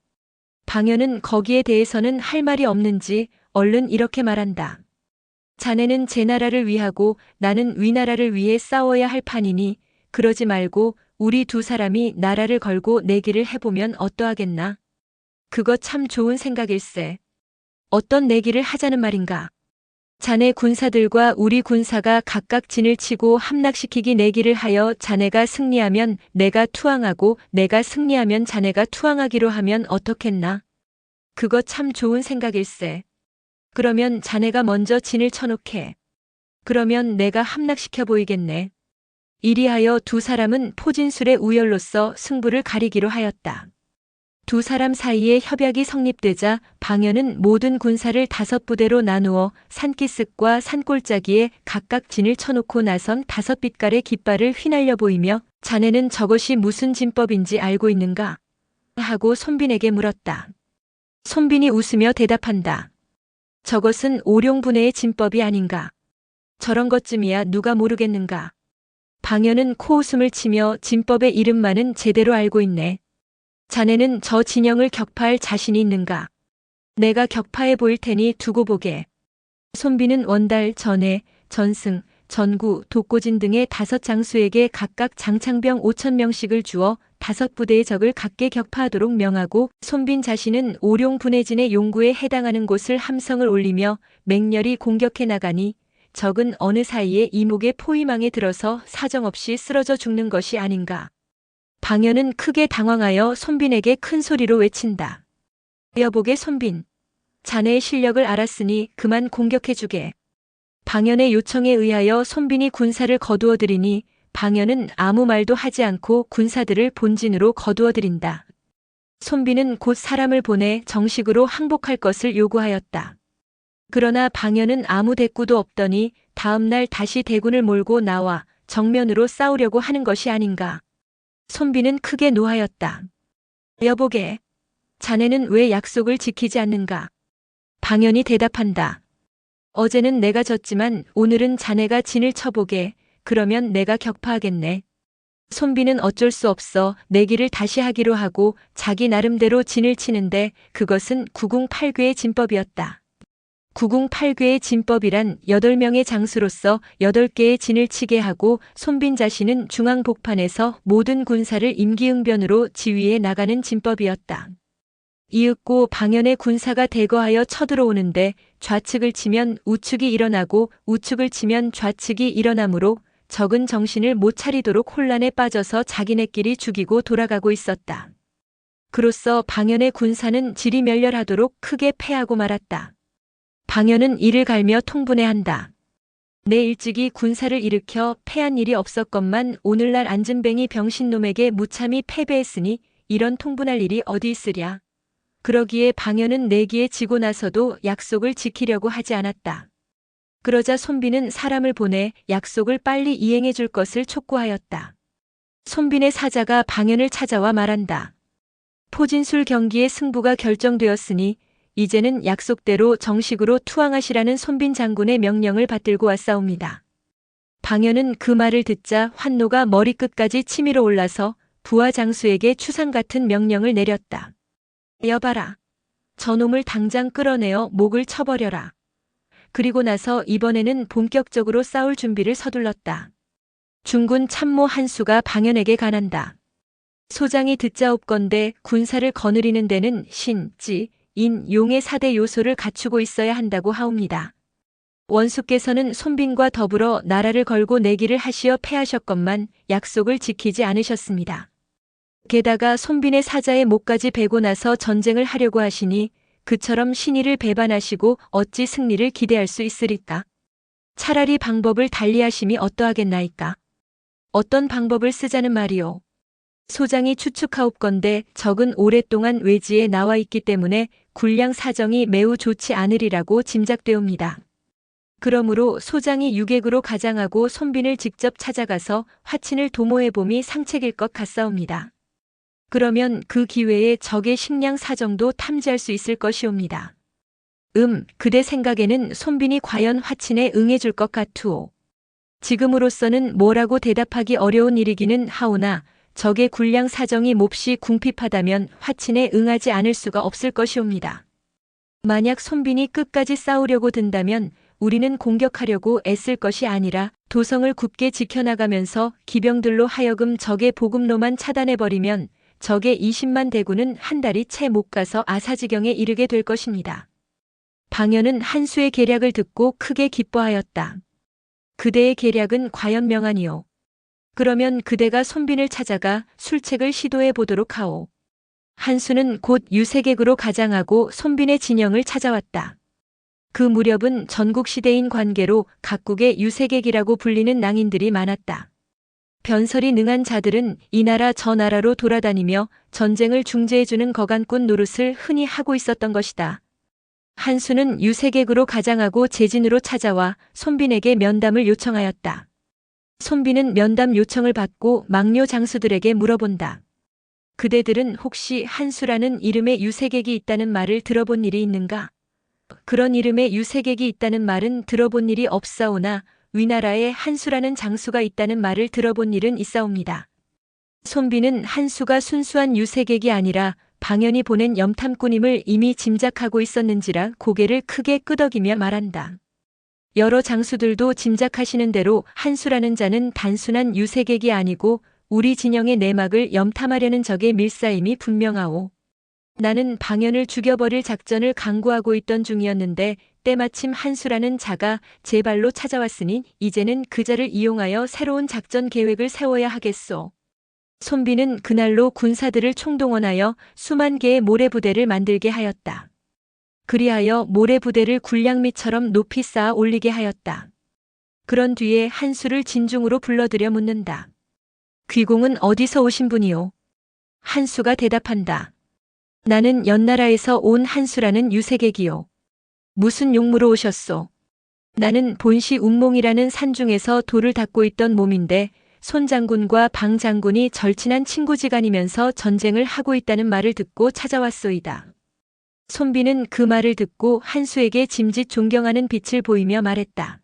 방연은 거기에 대해서는 할 말이 없는지 얼른 이렇게 말한다. 자네는 제 나라를 위하고 나는 위나라를 위해 싸워야 할 판이니 그러지 말고 우리 두 사람이 나라를 걸고 내기를 해보면 어떠하겠나? 그거 참 좋은 생각일세. 어떤 내기를 하자는 말인가? 자네 군사들과 우리 군사가 각각 진을 치고 함락시키기 내기를 하여 자네가 승리하면 내가 투항하고 내가 승리하면 자네가 투항하기로 하면 어떻겠나? 그거 참 좋은 생각일세. 그러면 자네가 먼저 진을 쳐놓게. 그러면 내가 함락시켜 보이겠네. 이리하여 두 사람은 포진술의 우열로서 승부를 가리기로 하였다. 두 사람 사이에 협약이 성립되자 방연은 모든 군사를 5부대로 나누어 산기슭과 산골짜기에 각각 진을 쳐놓고 나선 5빛깔의 깃발을 휘날려 보이며 자네는 저것이 무슨 진법인지 알고 있는가? 하고 손빈에게 물었다. 손빈이 웃으며 대답한다. 저것은 오룡분해의 진법이 아닌가? 저런 것쯤이야 누가 모르겠는가? 방연은 코웃음을 치며 진법의 이름만은 제대로 알고 있네. 자네는 저 진영을 격파할 자신이 있는가? 내가 격파해 보일 테니 두고 보게. 손빈은 원달, 전해, 전승, 전구, 독고진 등의 5장수에게 각각 장창병 5,000명씩을 주어 5부대의 적을 각계 격파하도록 명하고 손빈 자신은 오룡분해진의 용구에 해당하는 곳을 함성을 올리며 맹렬히 공격해 나가니 적은 어느 사이에 이목의 포위망에 들어서 사정없이 쓰러져 죽는 것이 아닌가. 방연은 크게 당황하여 손빈에게 큰 소리로 외친다. 여보게 손빈. 자네의 실력을 알았으니 그만 공격해주게. 방연의 요청에 의하여 손빈이 군사를 거두어들이니 방연은 아무 말도 하지 않고 군사들을 본진으로 거두어들인다. 손빈은 곧 사람을 보내 정식으로 항복할 것을 요구하였다. 그러나 방연은 아무 대꾸도 없더니 다음 날 다시 대군을 몰고 나와 정면으로 싸우려고 하는 것이 아닌가. 손빈은 크게 노하였다. 여보게, 자네는 왜 약속을 지키지 않는가? 방연이 대답한다. 어제는 내가 졌지만 오늘은 자네가 진을 쳐보게. 그러면 내가 격파하겠네. 손빈은 어쩔 수 없어 내기를 다시 하기로 하고 자기 나름대로 진을 치는데 그것은 구궁8괴의 진법이었다. 구궁8괴의 진법이란 8명의 장수로서 8개의 진을 치게 하고 손빈 자신은 중앙복판에서 모든 군사를 임기응변으로 지휘해 나가는 진법이었다. 이윽고 방연의 군사가 대거하여 쳐들어오는데 좌측을 치면 우측이 일어나고 우측을 치면 좌측이 일어나므로 적은 정신을 못 차리도록 혼란에 빠져서 자기네끼리 죽이고 돌아가고 있었다. 그로써 방연의 군사는 지리멸렬하도록 크게 패하고 말았다. 방연은 이를 갈며 통분해한다. 내 일찍이 군사를 일으켜 패한 일이 없었건만 오늘날 안진뱅이 병신놈에게 무참히 패배했으니 이런 통분할 일이 어디 있으랴. 그러기에 방연은 내기에 지고 나서도 약속을 지키려고 하지 않았다. 그러자 손빈은 사람을 보내 약속을 빨리 이행해 줄 것을 촉구하였다. 손빈의 사자가 방연을 찾아와 말한다. 포진술 경기의 승부가 결정되었으니 이제는 약속대로 정식으로 투항하시라는 손빈 장군의 명령을 받들고 왔사옵니다. 방연은 그 말을 듣자 환노가 머리끝까지 치밀어 올라서 부하 장수에게 추상 같은 명령을 내렸다. 여봐라. 저놈을 당장 끌어내어 목을 쳐버려라. 그리고 나서 이번에는 본격적으로 싸울 준비를 서둘렀다. 중군 참모 한수가 방연에게 간한다. 소장이 듣자옵건대 군사를 거느리는 데는 신, 지, 인, 용의 4대 요소를 갖추고 있어야 한다고 하옵니다. 원수께서는 손빈과 더불어 나라를 걸고 내기를 하시어 패하셨건만 약속을 지키지 않으셨습니다. 게다가 손빈의 사자의 목까지 베고 나서 전쟁을 하려고 하시니 그처럼 신의를 배반하시고 어찌 승리를 기대할 수 있으리까? 차라리 방법을 달리하심이 어떠하겠나이까? 어떤 방법을 쓰자는 말이오? 소장이 추측하옵건대 적은 오랫동안 외지에 나와 있기 때문에 군량 사정이 매우 좋지 않으리라고 짐작되옵니다. 그러므로 소장이 유객으로 가장하고 손빈을 직접 찾아가서 화친을 도모해봄이 상책일 것 같사옵니다. 그러면 그 기회에 적의 식량 사정도 탐지할 수 있을 것이옵니다. 그대 생각에는 손빈이 과연 화친에 응해줄 것 같으오. 지금으로서는 뭐라고 대답하기 어려운 일이기는 하오나 적의 군량 사정이 몹시 궁핍하다면 화친에 응하지 않을 수가 없을 것이옵니다. 만약 손빈이 끝까지 싸우려고 든다면 우리는 공격하려고 애쓸 것이 아니라 도성을 굳게 지켜나가면서 기병들로 하여금 적의 보급로만 차단해버리면 적의 20만 대군은 한 달이 채 못 가서 아사지경에 이르게 될 것입니다. 방연은 한수의 계략을 듣고 크게 기뻐하였다. 그대의 계략은 과연 명하니요. 그러면 그대가 손빈을 찾아가 술책을 시도해 보도록 하오. 한수는 곧 유색액으로 가장하고 손빈의 진영을 찾아왔다. 그 무렵은 전국시대인 관계로 각국의 유색액이라고 불리는 낭인들이 많았다. 변설이 능한 자들은 이 나라 저 나라로 돌아다니며 전쟁을 중재해주는 거간꾼 노릇을 흔히 하고 있었던 것이다. 한수는 유색액으로 가장하고 제진으로 찾아와 손빈에게 면담을 요청하였다. 손빈은 면담 요청을 받고 막료 장수들에게 물어본다. 그대들은 혹시 한수라는 이름의 유색액이 있다는 말을 들어본 일이 있는가? 그런 이름의 유색액이 있다는 말은 들어본 일이 없사오나 위나라에 한수라는 장수가 있다는 말을 들어본 일은 있사옵니다. 손빈은 한수가 순수한 유색액이 아니라 방연이 보낸 염탐꾼임을 이미 짐작하고 있었는지라 고개를 크게 끄덕이며 말한다. 여러 장수들도 짐작하시는 대로 한수라는 자는 단순한 유색액이 아니고 우리 진영의 내막을 염탐하려는 적의 밀사임이 분명하오. 나는 방연을 죽여버릴 작전을 강구하고 있던 중이었는데 때마침 한수라는 자가 제 발로 찾아왔으니 이제는 그 자를 이용하여 새로운 작전 계획을 세워야 하겠소. 손빈은 그날로 군사들을 총동원하여 수만 개의 모래부대를 만들게 하였다. 그리하여 모래부대를 군량미처럼 높이 쌓아 올리게 하였다. 그런 뒤에 한수를 진중으로 불러들여 묻는다. 귀공은 어디서 오신 분이오? 한수가 대답한다. 나는 연나라에서 온 한수라는 유색액이요. 무슨 용무로 오셨소? 나는 본시 운몽이라는 산중에서 돌을 닦고 있던 몸인데 손 장군과 방 장군이 절친한 친구지간이면서 전쟁을 하고 있다는 말을 듣고 찾아왔소이다. 손빈은 그 말을 듣고 한수에게 짐짓 존경하는 빛을 보이며 말했다.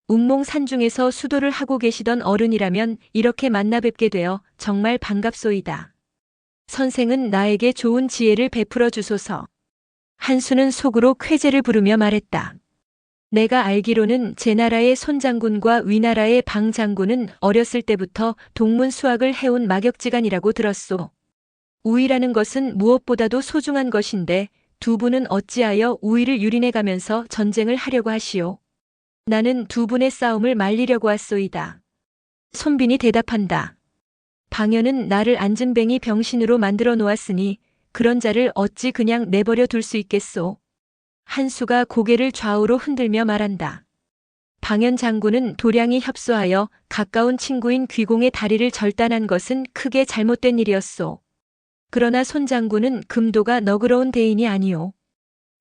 운몽 산중에서 수도를 하고 계시던 어른이라면 이렇게 만나 뵙게 되어 정말 반갑소이다. 선생은 나에게 좋은 지혜를 베풀어 주소서. 한수는 속으로 쾌재를 부르며 말했다. 내가 알기로는 제 나라의 손장군과 위나라의 방장군은 어렸을 때부터 동문 수학을 해온 막역지간이라고 들었소. 우위라는 것은 무엇보다도 소중한 것인데 두 분은 어찌하여 우위를 유린해가면서 전쟁을 하려고 하시오. 나는 두 분의 싸움을 말리려고 왔소이다. 손빈이 대답한다. 방연은 나를 안진뱅이 병신으로 만들어 놓았으니 그런 자를 어찌 그냥 내버려 둘 수 있겠소. 한수가 고개를 좌우로 흔들며 말한다. 방연 장군은 도량이 협소하여 가까운 친구인 귀공의 다리를 절단한 것은 크게 잘못된 일이었소. 그러나 손 장군은 금도가 너그러운 대인이 아니오.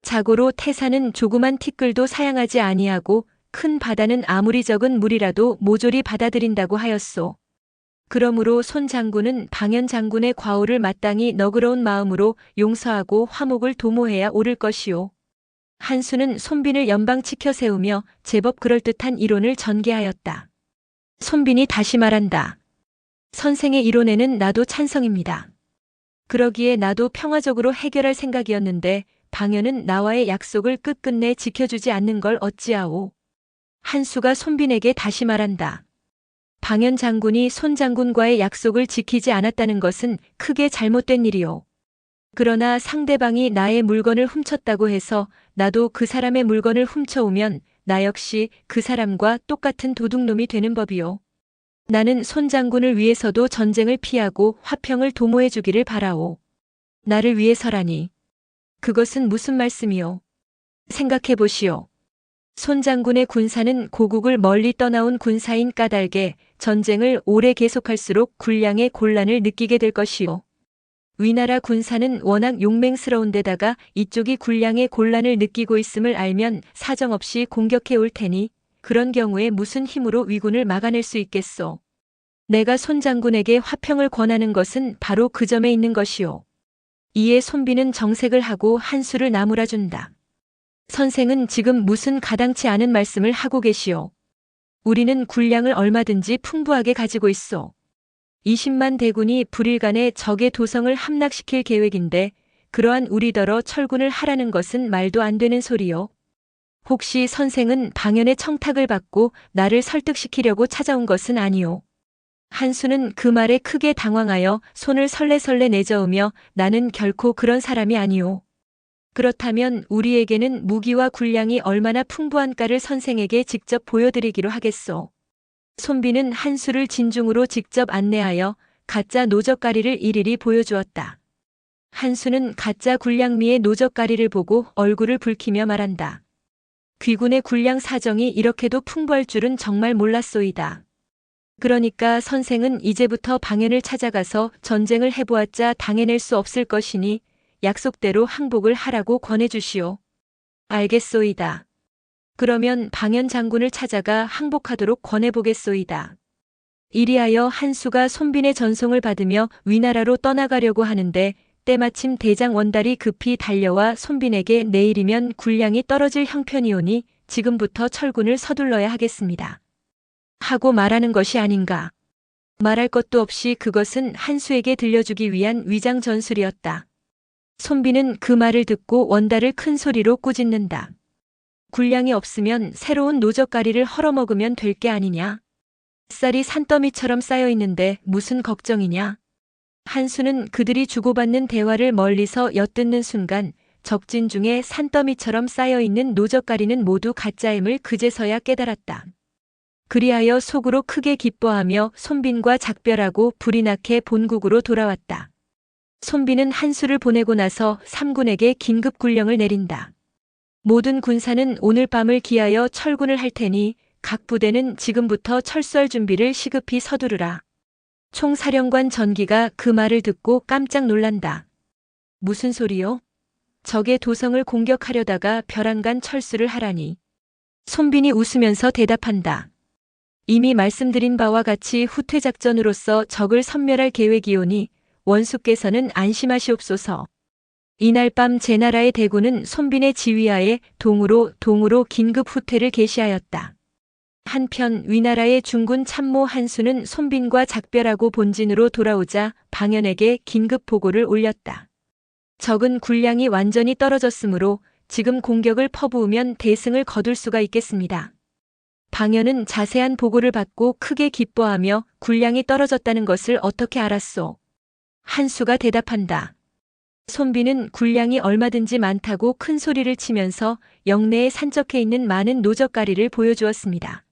자고로 태산은 조그만 티끌도 사양하지 아니하고 큰 바다는 아무리 적은 물이라도 모조리 받아들인다고 하였소. 그러므로 손 장군은 방연 장군의 과오를 마땅히 너그러운 마음으로 용서하고 화목을 도모해야 옳을 것이오. 한수는 손빈을 연방치켜 세우며 제법 그럴듯한 이론을 전개하였다. 손빈이 다시 말한다. 선생의 이론에는 나도 찬성입니다. 그러기에 나도 평화적으로 해결할 생각이었는데 방연은 나와의 약속을 끝끝내 지켜주지 않는 걸 어찌하오. 한수가 손빈에게 다시 말한다. 방연 장군이 손 장군과의 약속을 지키지 않았다는 것은 크게 잘못된 일이오. 그러나 상대방이 나의 물건을 훔쳤다고 해서 나도 그 사람의 물건을 훔쳐오면 나 역시 그 사람과 똑같은 도둑놈이 되는 법이오. 나는 손 장군을 위해서도 전쟁을 피하고 화평을 도모해 주기를 바라오. 나를 위해서라니. 그것은 무슨 말씀이오? 생각해 보시오. 손 장군의 군사는 고국을 멀리 떠나온 군사인 까닭에 전쟁을 오래 계속할수록 군량의 곤란을 느끼게 될 것이오. 위나라 군사는 워낙 용맹스러운 데다가 이쪽이 군량의 곤란을 느끼고 있음을 알면 사정없이 공격해 올 테니 그런 경우에 무슨 힘으로 위군을 막아낼 수 있겠소. 내가 손 장군에게 화평을 권하는 것은 바로 그 점에 있는 것이오. 이에 손빈은 정색을 하고 한수를 나무라준다. 선생은 지금 무슨 가당치 않은 말씀을 하고 계시오. 우리는 군량을 얼마든지 풍부하게 가지고 있소. 20만 대군이 불일간에 적의 도성을 함락시킬 계획인데 그러한 우리더러 철군을 하라는 것은 말도 안 되는 소리요. 혹시 선생은 방연의 청탁을 받고 나를 설득시키려고 찾아온 것은 아니오. 한수는 그 말에 크게 당황하여 손을 설레설레 내저으며 나는 결코 그런 사람이 아니오. 그렇다면 우리에게는 무기와 군량이 얼마나 풍부한가를 선생에게 직접 보여드리기로 하겠소. 손비는 한수를 진중으로 직접 안내하여 가짜 노적가리를 일일이 보여주었다. 한수는 가짜 군량미의 노적가리를 보고 얼굴을 붉히며 말한다. 귀군의 군량 사정이 이렇게도 풍부할 줄은 정말 몰랐소이다. 그러니까 선생은 이제부터 방연을 찾아가서 전쟁을 해보았자 당해낼 수 없을 것이니 약속대로 항복을 하라고 권해주시오. 알겠소이다. 그러면 방연 장군을 찾아가 항복하도록 권해보겠소이다. 이리하여 한수가 손빈의 전송을 받으며 위나라로 떠나가려고 하는데 때마침 대장 원달이 급히 달려와 손빈에게 내일이면 군량이 떨어질 형편이오니 지금부터 철군을 서둘러야 하겠습니다. 하고 말하는 것이 아닌가. 말할 것도 없이 그것은 한수에게 들려주기 위한 위장 전술이었다. 손빈은 그 말을 듣고 원달을 큰 소리로 꾸짖는다. 군량이 없으면 새로운 노적가리를 헐어먹으면 될 게 아니냐. 쌀이 산더미처럼 쌓여 있는데 무슨 걱정이냐. 한수는 그들이 주고받는 대화를 멀리서 엿듣는 순간 적진 중에 산더미처럼 쌓여 있는 노적가리는 모두 가짜임을 그제서야 깨달았다. 그리하여 속으로 크게 기뻐하며 손빈과 작별하고 불이 나게 본국으로 돌아왔다. 손빈은 한수를 보내고 나서 삼군에게 긴급 군령을 내린다. 모든 군사는 오늘 밤을 기하여 철군을 할 테니 각 부대는 지금부터 철수할 준비를 시급히 서두르라. 총사령관 전기가 그 말을 듣고 깜짝 놀란다. 무슨 소리요? 적의 도성을 공격하려다가 벼랑간 철수를 하라니. 손빈이 웃으면서 대답한다. 이미 말씀드린 바와 같이 후퇴작전으로서 적을 섬멸할 계획이오니 원수께서는 안심하시옵소서. 이날 밤 제나라의 대군은 손빈의 지휘하에 동으로 긴급 후퇴를 개시하였다. 한편 위나라의 중군 참모 한수는 손빈과 작별하고 본진으로 돌아오자 방연에게 긴급 보고를 올렸다. 적은 군량이 완전히 떨어졌으므로 지금 공격을 퍼부으면 대승을 거둘 수가 있겠습니다. 방연은 자세한 보고를 받고 크게 기뻐하며 군량이 떨어졌다는 것을 어떻게 알았소? 한수가 대답한다. 손빈은 군량이 얼마든지 많다고 큰 소리를 치면서 영내에 산적해 있는 많은 노적가리를 보여주었습니다.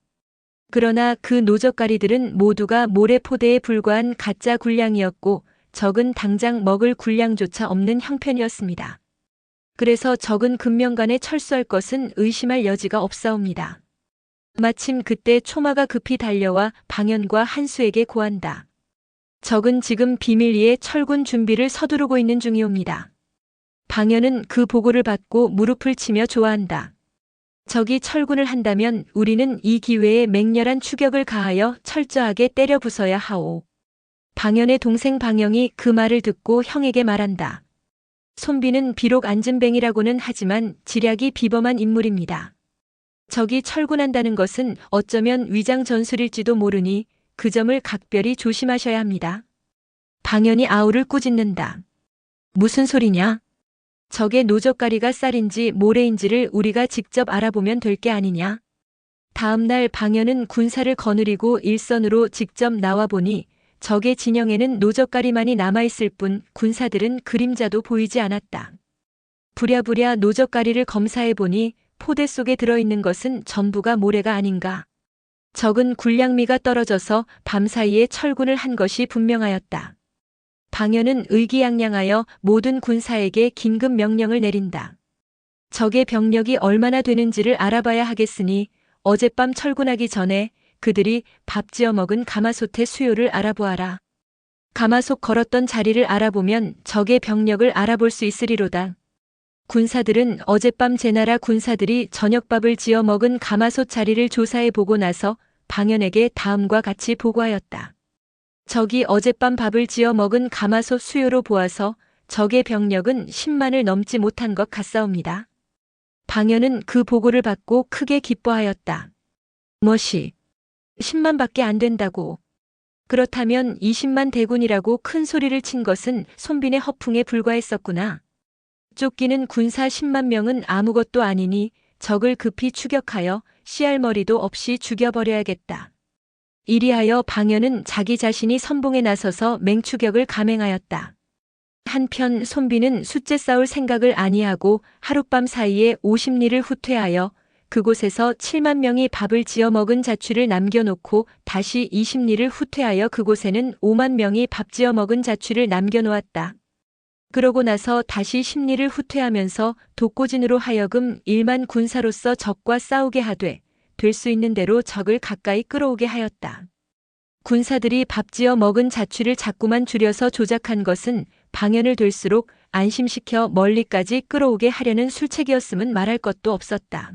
그러나 그 노적가리들은 모두가 모래포대에 불과한 가짜 군량이었고 적은 당장 먹을 군량조차 없는 형편이었습니다. 그래서 적은 금명간에 철수할 것은 의심할 여지가 없사옵니다. 마침 그때 초마가 급히 달려와 방연과 한수에게 고한다. 적은 지금 비밀리에 철군 준비를 서두르고 있는 중이옵니다. 방연은 그 보고를 받고 무릎을 치며 좋아한다. 적이 철군을 한다면 우리는 이 기회에 맹렬한 추격을 가하여 철저하게 때려 부숴야 하오. 방연의 동생 방영이 그 말을 듣고 형에게 말한다. 손비는 비록 안진뱅이라고는 하지만 지략이 비범한 인물입니다. 적이 철군한다는 것은 어쩌면 위장 전술일지도 모르니 그 점을 각별히 조심하셔야 합니다. 방연이 아우를 꾸짖는다. 무슨 소리냐? 적의 노적가리가 쌀인지 모래인지를 우리가 직접 알아보면 될 게 아니냐? 다음 날 방연은 군사를 거느리고 일선으로 직접 나와보니 적의 진영에는 노적가리만이 남아있을 뿐 군사들은 그림자도 보이지 않았다. 부랴부랴 노적가리를 검사해보니 포대 속에 들어있는 것은 전부가 모래가 아닌가. 적은 군량미가 떨어져서 밤사이에 철군을 한 것이 분명하였다. 방연은 의기양양하여 모든 군사에게 긴급 명령을 내린다. 적의 병력이 얼마나 되는지를 알아봐야 하겠으니 어젯밤 철군하기 전에 그들이 밥 지어 먹은 가마솥의 수요를 알아보아라. 가마솥 걸었던 자리를 알아보면 적의 병력을 알아볼 수 있으리로다. 군사들은 어젯밤 제나라 군사들이 저녁밥을 지어 먹은 가마솥 자리를 조사해 보고 나서 방연에게 다음과 같이 보고하였다. 적이 어젯밤 밥을 지어 먹은 가마솥 수요로 보아서 적의 병력은 10만을 넘지 못한 것 같사옵니다. 방연은 그 보고를 받고 크게 기뻐하였다. 멋이 10만밖에 안 된다고. 그렇다면 20만 대군이라고 큰 소리를 친 것은 손빈의 허풍에 불과했었구나. 쫓기는 군사 10만 명은 아무것도 아니니 적을 급히 추격하여 씨알머리도 없이 죽여버려야겠다. 이리하여 방연은 자기 자신이 선봉에 나서서 맹추격을 감행하였다. 한편 손빈은 숫째 싸울 생각을 아니하고 하룻밤 사이에 50리를 후퇴하여 그곳에서 7만 명이 밥을 지어 먹은 자취를 남겨놓고 다시 20리를 후퇴하여 그곳에는 5만 명이 밥 지어 먹은 자취를 남겨놓았다. 그러고 나서 다시 10리를 후퇴하면서 독고진으로 하여금 1만 군사로서 적과 싸우게 하되 될 수 있는 대로 적을 가까이 끌어오게 하였다. 군사들이 밥 지어 먹은 자취를 자꾸만 줄여서 조작한 것은 방연을 될수록 안심시켜 멀리까지 끌어오게 하려는 술책이었음은 말할 것도 없었다.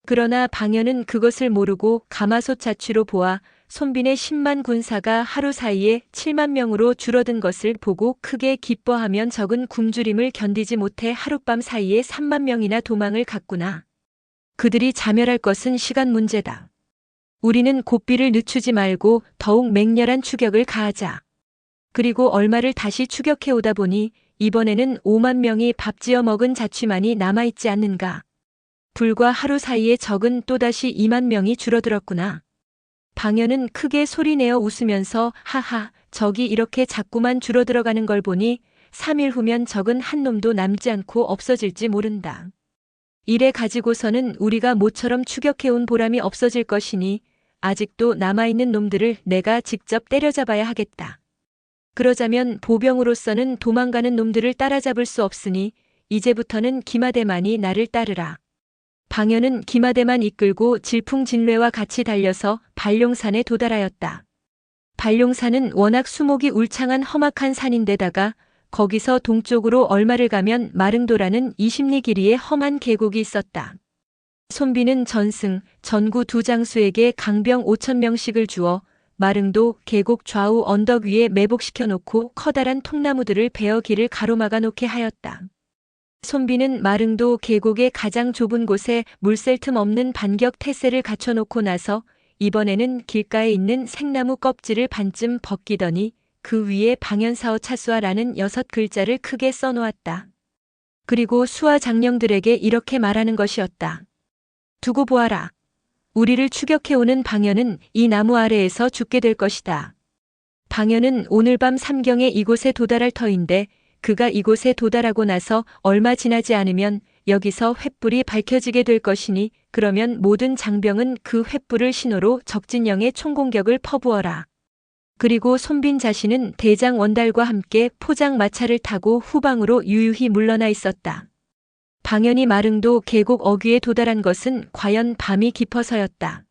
그러나 방연은 그것을 모르고 가마솥 자취로 보아 손빈의 10만 군사가 하루 사이에 7만 명으로 줄어든 것을 보고 크게 기뻐하면 적은 굶주림을 견디지 못해 하룻밤 사이에 3만 명이나 도망을 갔구나. 그들이 자멸할 것은 시간 문제다. 우리는 고삐를 늦추지 말고 더욱 맹렬한 추격을 가하자. 그리고 얼마를 다시 추격해 오다 보니 이번에는 5만 명이 밥 지어 먹은 자취만이 남아있지 않는가. 불과 하루 사이에 적은 또다시 2만 명이 줄어들었구나. 방연은 크게 소리내어 웃으면서 하하, 적이 이렇게 자꾸만 줄어들어가는 걸 보니 3일 후면 적은 한 놈도 남지 않고 없어질지 모른다. 이래 가지고서는 우리가 모처럼 추격해온 보람이 없어질 것이니 아직도 남아있는 놈들을 내가 직접 때려잡아야 하겠다. 그러자면 보병으로서는 도망가는 놈들을 따라잡을 수 없으니 이제부터는 기마대만이 나를 따르라. 방연은 기마대만 이끌고 질풍진뢰와 같이 달려서 발룡산에 도달하였다. 발룡산은 워낙 수목이 울창한 험악한 산인데다가 거기서 동쪽으로 얼마를 가면 마릉도라는 20리 길이의 험한 계곡이 있었다. 손빈은 전승, 전구 두 장수에게 강병 5,000명씩을 주어 마릉도 계곡 좌우 언덕 위에 매복시켜 놓고 커다란 통나무들을 베어 길을 가로막아 놓게 하였다. 손빈은 마릉도 계곡의 가장 좁은 곳에 물샐 틈 없는 반격 태세를 갖춰놓고 나서 이번에는 길가에 있는 생나무 껍질을 반쯤 벗기더니 그 위에 방연사어 차수하라는 6글자를 크게 써놓았다. 그리고 수하 장령들에게 이렇게 말하는 것이었다. 두고 보아라. 우리를 추격해오는 방연은 이 나무 아래에서 죽게 될 것이다. 방연은 오늘 밤 삼경에 이곳에 도달할 터인데 그가 이곳에 도달하고 나서 얼마 지나지 않으면 여기서 횃불이 밝혀지게 될 것이니 그러면 모든 장병은 그 횃불을 신호로 적진영의 총공격을 퍼부어라. 그리고 손빈 자신은 대장 원달과 함께 포장 마차를 타고 후방으로 유유히 물러나 있었다. 방연이 마릉도 계곡 어귀에 도달한 것은 과연 밤이 깊어서였다.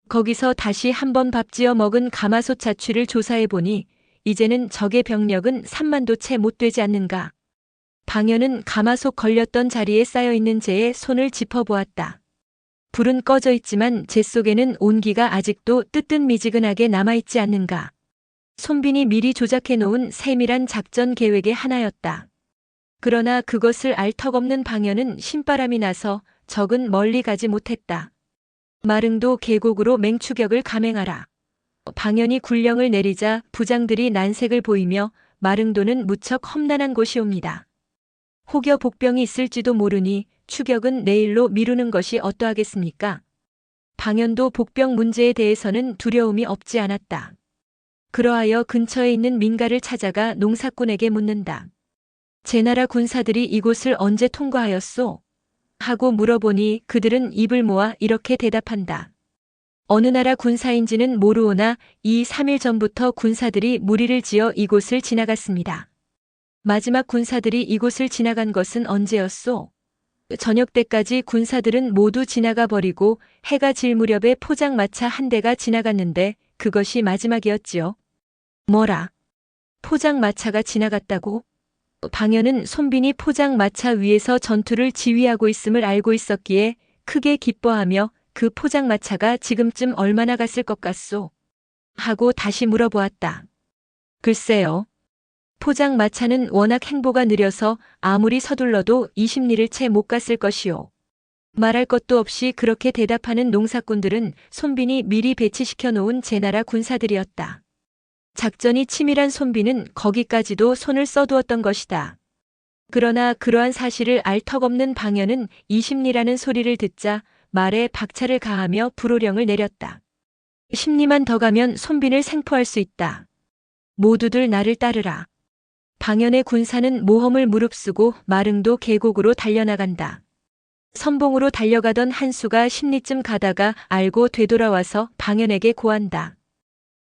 거기서 다시 한번 밥 지어 먹은 가마솥 자취를 조사해보니 이제는 적의 병력은 3만도 채 못 되지 않는가. 방연은 가마솥 걸렸던 자리에 쌓여있는 재에 손을 짚어보았다. 불은 꺼져 있지만 재 속에는 온기가 아직도 뜨뜻미지근하게 남아있지 않는가. 손빈이 미리 조작해 놓은 세밀한 작전 계획의 하나였다. 그러나 그것을 알 턱 없는 방연은 신바람이 나서 적은 멀리 가지 못했다. 마릉도 계곡으로 맹추격을 감행하라. 방연이 군령을 내리자 부장들이 난색을 보이며 마릉도는 무척 험난한 곳이옵니다. 혹여 복병이 있을지도 모르니 추격은 내일로 미루는 것이 어떠하겠습니까? 방연도 복병 문제에 대해서는 두려움이 없지 않았다. 그러하여 근처에 있는 민가를 찾아가 농사꾼에게 묻는다. 제 나라 군사들이 이곳을 언제 통과하였소? 하고 물어보니 그들은 입을 모아 이렇게 대답한다. 어느 나라 군사인지는 모르오나 2-3일 전부터 군사들이 무리를 지어 이곳을 지나갔습니다. 마지막 군사들이 이곳을 지나간 것은 언제였소? 저녁 때까지 군사들은 모두 지나가 버리고 해가 질 무렵에 포장마차 한 대가 지나갔는데 그것이 마지막이었지요. 뭐라? 포장마차가 지나갔다고? 방연은 손빈이 포장마차 위에서 전투를 지휘하고 있음을 알고 있었기에 크게 기뻐하며 그 포장마차가 지금쯤 얼마나 갔을 것 같소? 하고 다시 물어보았다. 글쎄요. 포장마차는 워낙 행보가 느려서 아무리 서둘러도 20리를 채 못 갔을 것이오. 말할 것도 없이 그렇게 대답하는 농사꾼들은 손빈이 미리 배치시켜 놓은 제나라 군사들이었다. 작전이 치밀한 손빈은 거기까지도 손을 써두었던 것이다. 그러나 그러한 사실을 알 턱 없는 방연은 20리라는 소리를 듣자 말에 박차를 가하며 불호령을 내렸다. 10리만 더 가면 손빈을 생포할 수 있다. 모두들 나를 따르라. 방연의 군사는 모험을 무릅쓰고 마릉도 계곡으로 달려나간다. 선봉으로 달려가던 한수가 10리쯤 가다가 알고 되돌아와서 방연에게 고한다.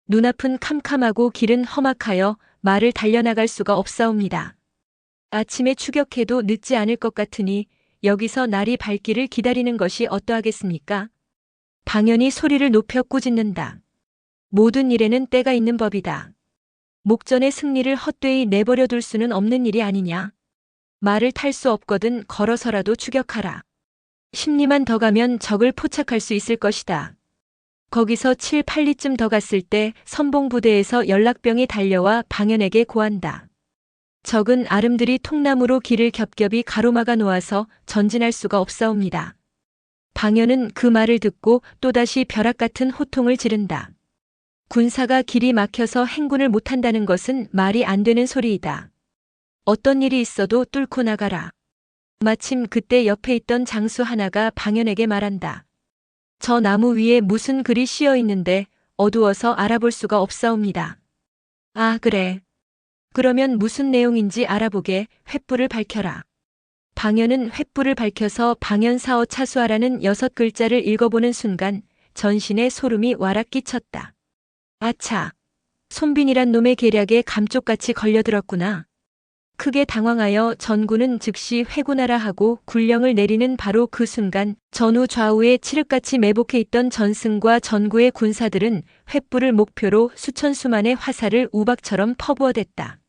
눈앞은 캄캄하고 길은 험악하여 말을 달려나갈 수가 없사옵니다. 아침에 추격해도 늦지 않을 것 같으니 여기서 날이 밝기를 기다리는 것이 어떠하겠습니까? 방연이 소리를 높여 꾸짖는다. 모든 일에는 때가 있는 법이다. 목전의 승리를 헛되이 내버려 둘 수는 없는 일이 아니냐. 말을 탈 수 없거든 걸어서라도 추격하라. 10리만 더 가면 적을 포착할 수 있을 것이다. 거기서 7, 8리쯤 더 갔을 때 선봉부대에서 연락병이 달려와 방연에게 고한다. 적은 아름드리 통나무로 길을 겹겹이 가로막아 놓아서 전진할 수가 없사옵니다. 방연은 그 말을 듣고 또다시 벼락 같은 호통을 지른다. 군사가 길이 막혀서 행군을 못한다는 것은 말이 안 되는 소리이다. 어떤 일이 있어도 뚫고 나가라. 마침 그때 옆에 있던 장수 하나가 방연에게 말한다. 저 나무 위에 무슨 글이 씌어 있는데 어두워서 알아볼 수가 없사옵니다. 아, 그래. 그러면 무슨 내용인지 알아보게. 횃불을 밝혀라. 방연은 횃불을 밝혀서 방연사어 차수하라는 6글자를 읽어보는 순간 전신에 소름이 와락 끼쳤다. 아차. 손빈이란 놈의 계략에 감쪽같이 걸려들었구나. 크게 당황하여 전군은 즉시 회군하라 하고 군령을 내리는 바로 그 순간 전후 좌우에 칠흑같이 매복해 있던 전승과 전구의 군사들은 횃불을 목표로 수천 수만의 화살을 우박처럼 퍼부어댔다.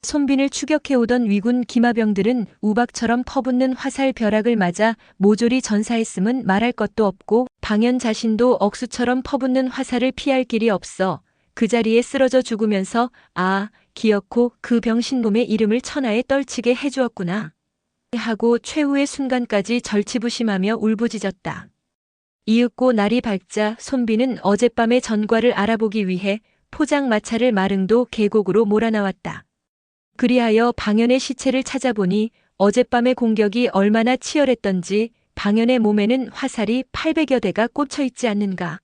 손빈을 추격해오던 위군 기마병들은 우박처럼 퍼붓는 화살 벼락을 맞아 모조리 전사했음은 말할 것도 없고 방연 자신도 억수처럼 퍼붓는 화살을 피할 길이 없어 그 자리에 쓰러져 죽으면서 아, 기어코 그 병신놈의 이름을 천하에 떨치게 해주었구나 하고 최후의 순간까지 절치부심하며 울부짖었다. 이윽고 날이 밝자 손빈은 어젯밤의 전과를 알아보기 위해 포장마차를 마릉도 계곡으로 몰아나왔다. 그리하여 방연의 시체를 찾아보니 어젯밤의 공격이 얼마나 치열했던지 방연의 몸에는 화살이 800여 대가 꽂혀 있지 않는가.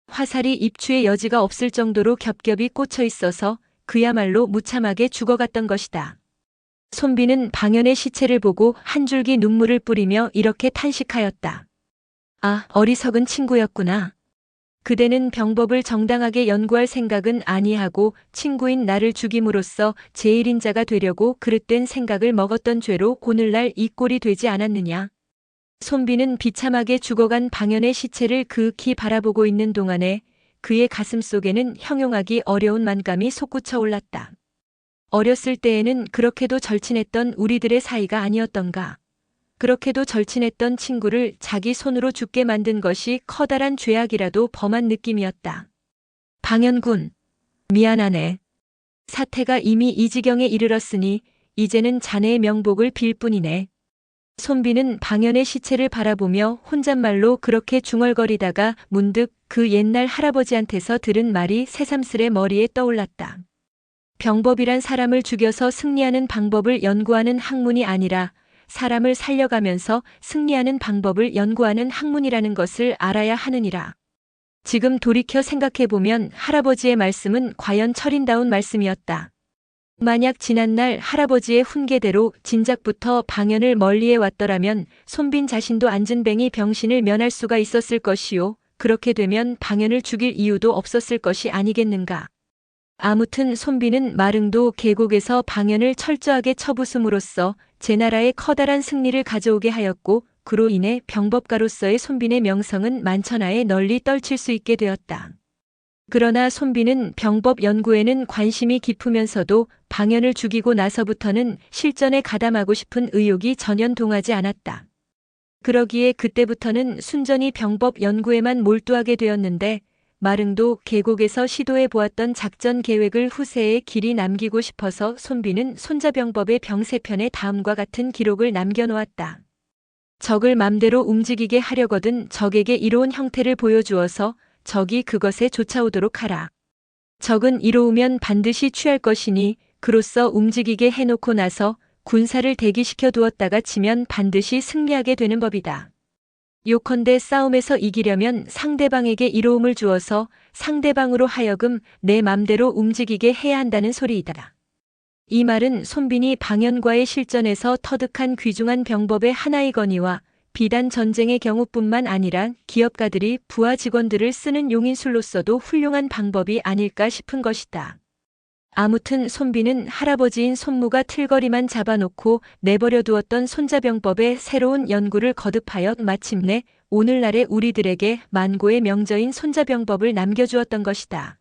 화살이 입추의 여지가 없을 정도로 겹겹이 꽂혀 있어서 그야말로 무참하게 죽어갔던 것이다. 손빈은 방연의 시체를 보고 한 줄기 눈물을 뿌리며 이렇게 탄식하였다. 아, 어리석은 친구였구나. 그대는 병법을 정당하게 연구할 생각은 아니하고 친구인 나를 죽임으로써 제1인자가 되려고 그릇된 생각을 먹었던 죄로 오늘날 이 꼴이 되지 않았느냐. 손빈은 비참하게 죽어간 방연의 시체를 극히 바라보고 있는 동안에 그의 가슴 속에는 형용하기 어려운 만감이 솟구쳐 올랐다. 어렸을 때에는 그렇게도 절친했던 우리들의 사이가 아니었던가. 그렇게도 절친했던 친구를 자기 손으로 죽게 만든 것이 커다란 죄악이라도 범한 느낌이었다. 방연군, 미안하네. 사태가 이미 이 지경에 이르렀으니 이제는 자네의 명복을 빌 뿐이네. 손빈은 방연의 시체를 바라보며 혼잣말로 그렇게 중얼거리다가 문득 그 옛날 할아버지한테서 들은 말이 새삼스레 머리에 떠올랐다. 병법이란 사람을 죽여서 승리하는 방법을 연구하는 학문이 아니라 사람을 살려가면서 승리하는 방법을 연구하는 학문이라는 것을 알아야 하느니라. 지금 돌이켜 생각해보면 할아버지의 말씀은 과연 철인다운 말씀이었다. 만약 지난날 할아버지의 훈계대로 진작부터 방연을 멀리해 왔더라면 손빈 자신도 안진뱅이 병신을 면할 수가 있었을 것이요. 그렇게 되면 방연을 죽일 이유도 없었을 것이 아니겠는가. 아무튼 손빈은 마릉도 계곡에서 방연을 철저하게 쳐부숨으로써 제나라의 커다란 승리를 가져오게 하였고 그로 인해 병법가로서의 손빈의 명성은 만천하에 널리 떨칠 수 있게 되었다. 그러나 손빈은 병법 연구에는 관심이 깊으면서도 방연을 죽이고 나서부터는 실전에 가담하고 싶은 의욕이 전혀 동하지 않았다. 그러기에 그때부터는 순전히 병법 연구에만 몰두하게 되었는데 마릉도 계곡에서 시도해 보았던 작전 계획을 후세에 길이 남기고 싶어서 손빈은 손자병법의 병세편에 다음과 같은 기록을 남겨놓았다. 적을 맘대로 움직이게 하려거든 적에게 이로운 형태를 보여주어서 적이 그것에 쫓아오도록 하라. 적은 이로우면 반드시 취할 것이니 그로써 움직이게 해놓고 나서 군사를 대기시켜 두었다가 치면 반드시 승리하게 되는 법이다. 요컨대 싸움에서 이기려면 상대방에게 이로움을 주어서 상대방으로 하여금 내 맘대로 움직이게 해야 한다는 소리이다. 이 말은 손빈이 방연과의 실전에서 터득한 귀중한 병법의 하나이거니와 비단 전쟁의 경우뿐만 아니라 기업가들이 부하 직원들을 쓰는 용인술로서도 훌륭한 방법이 아닐까 싶은 것이다. 아무튼 손빈은 할아버지인 손무가 틀거리만 잡아놓고 내버려 두었던 손자병법의 새로운 연구를 거듭하여 마침내 오늘날의 우리들에게 만고의 명저인 손자병법을 남겨주었던 것이다.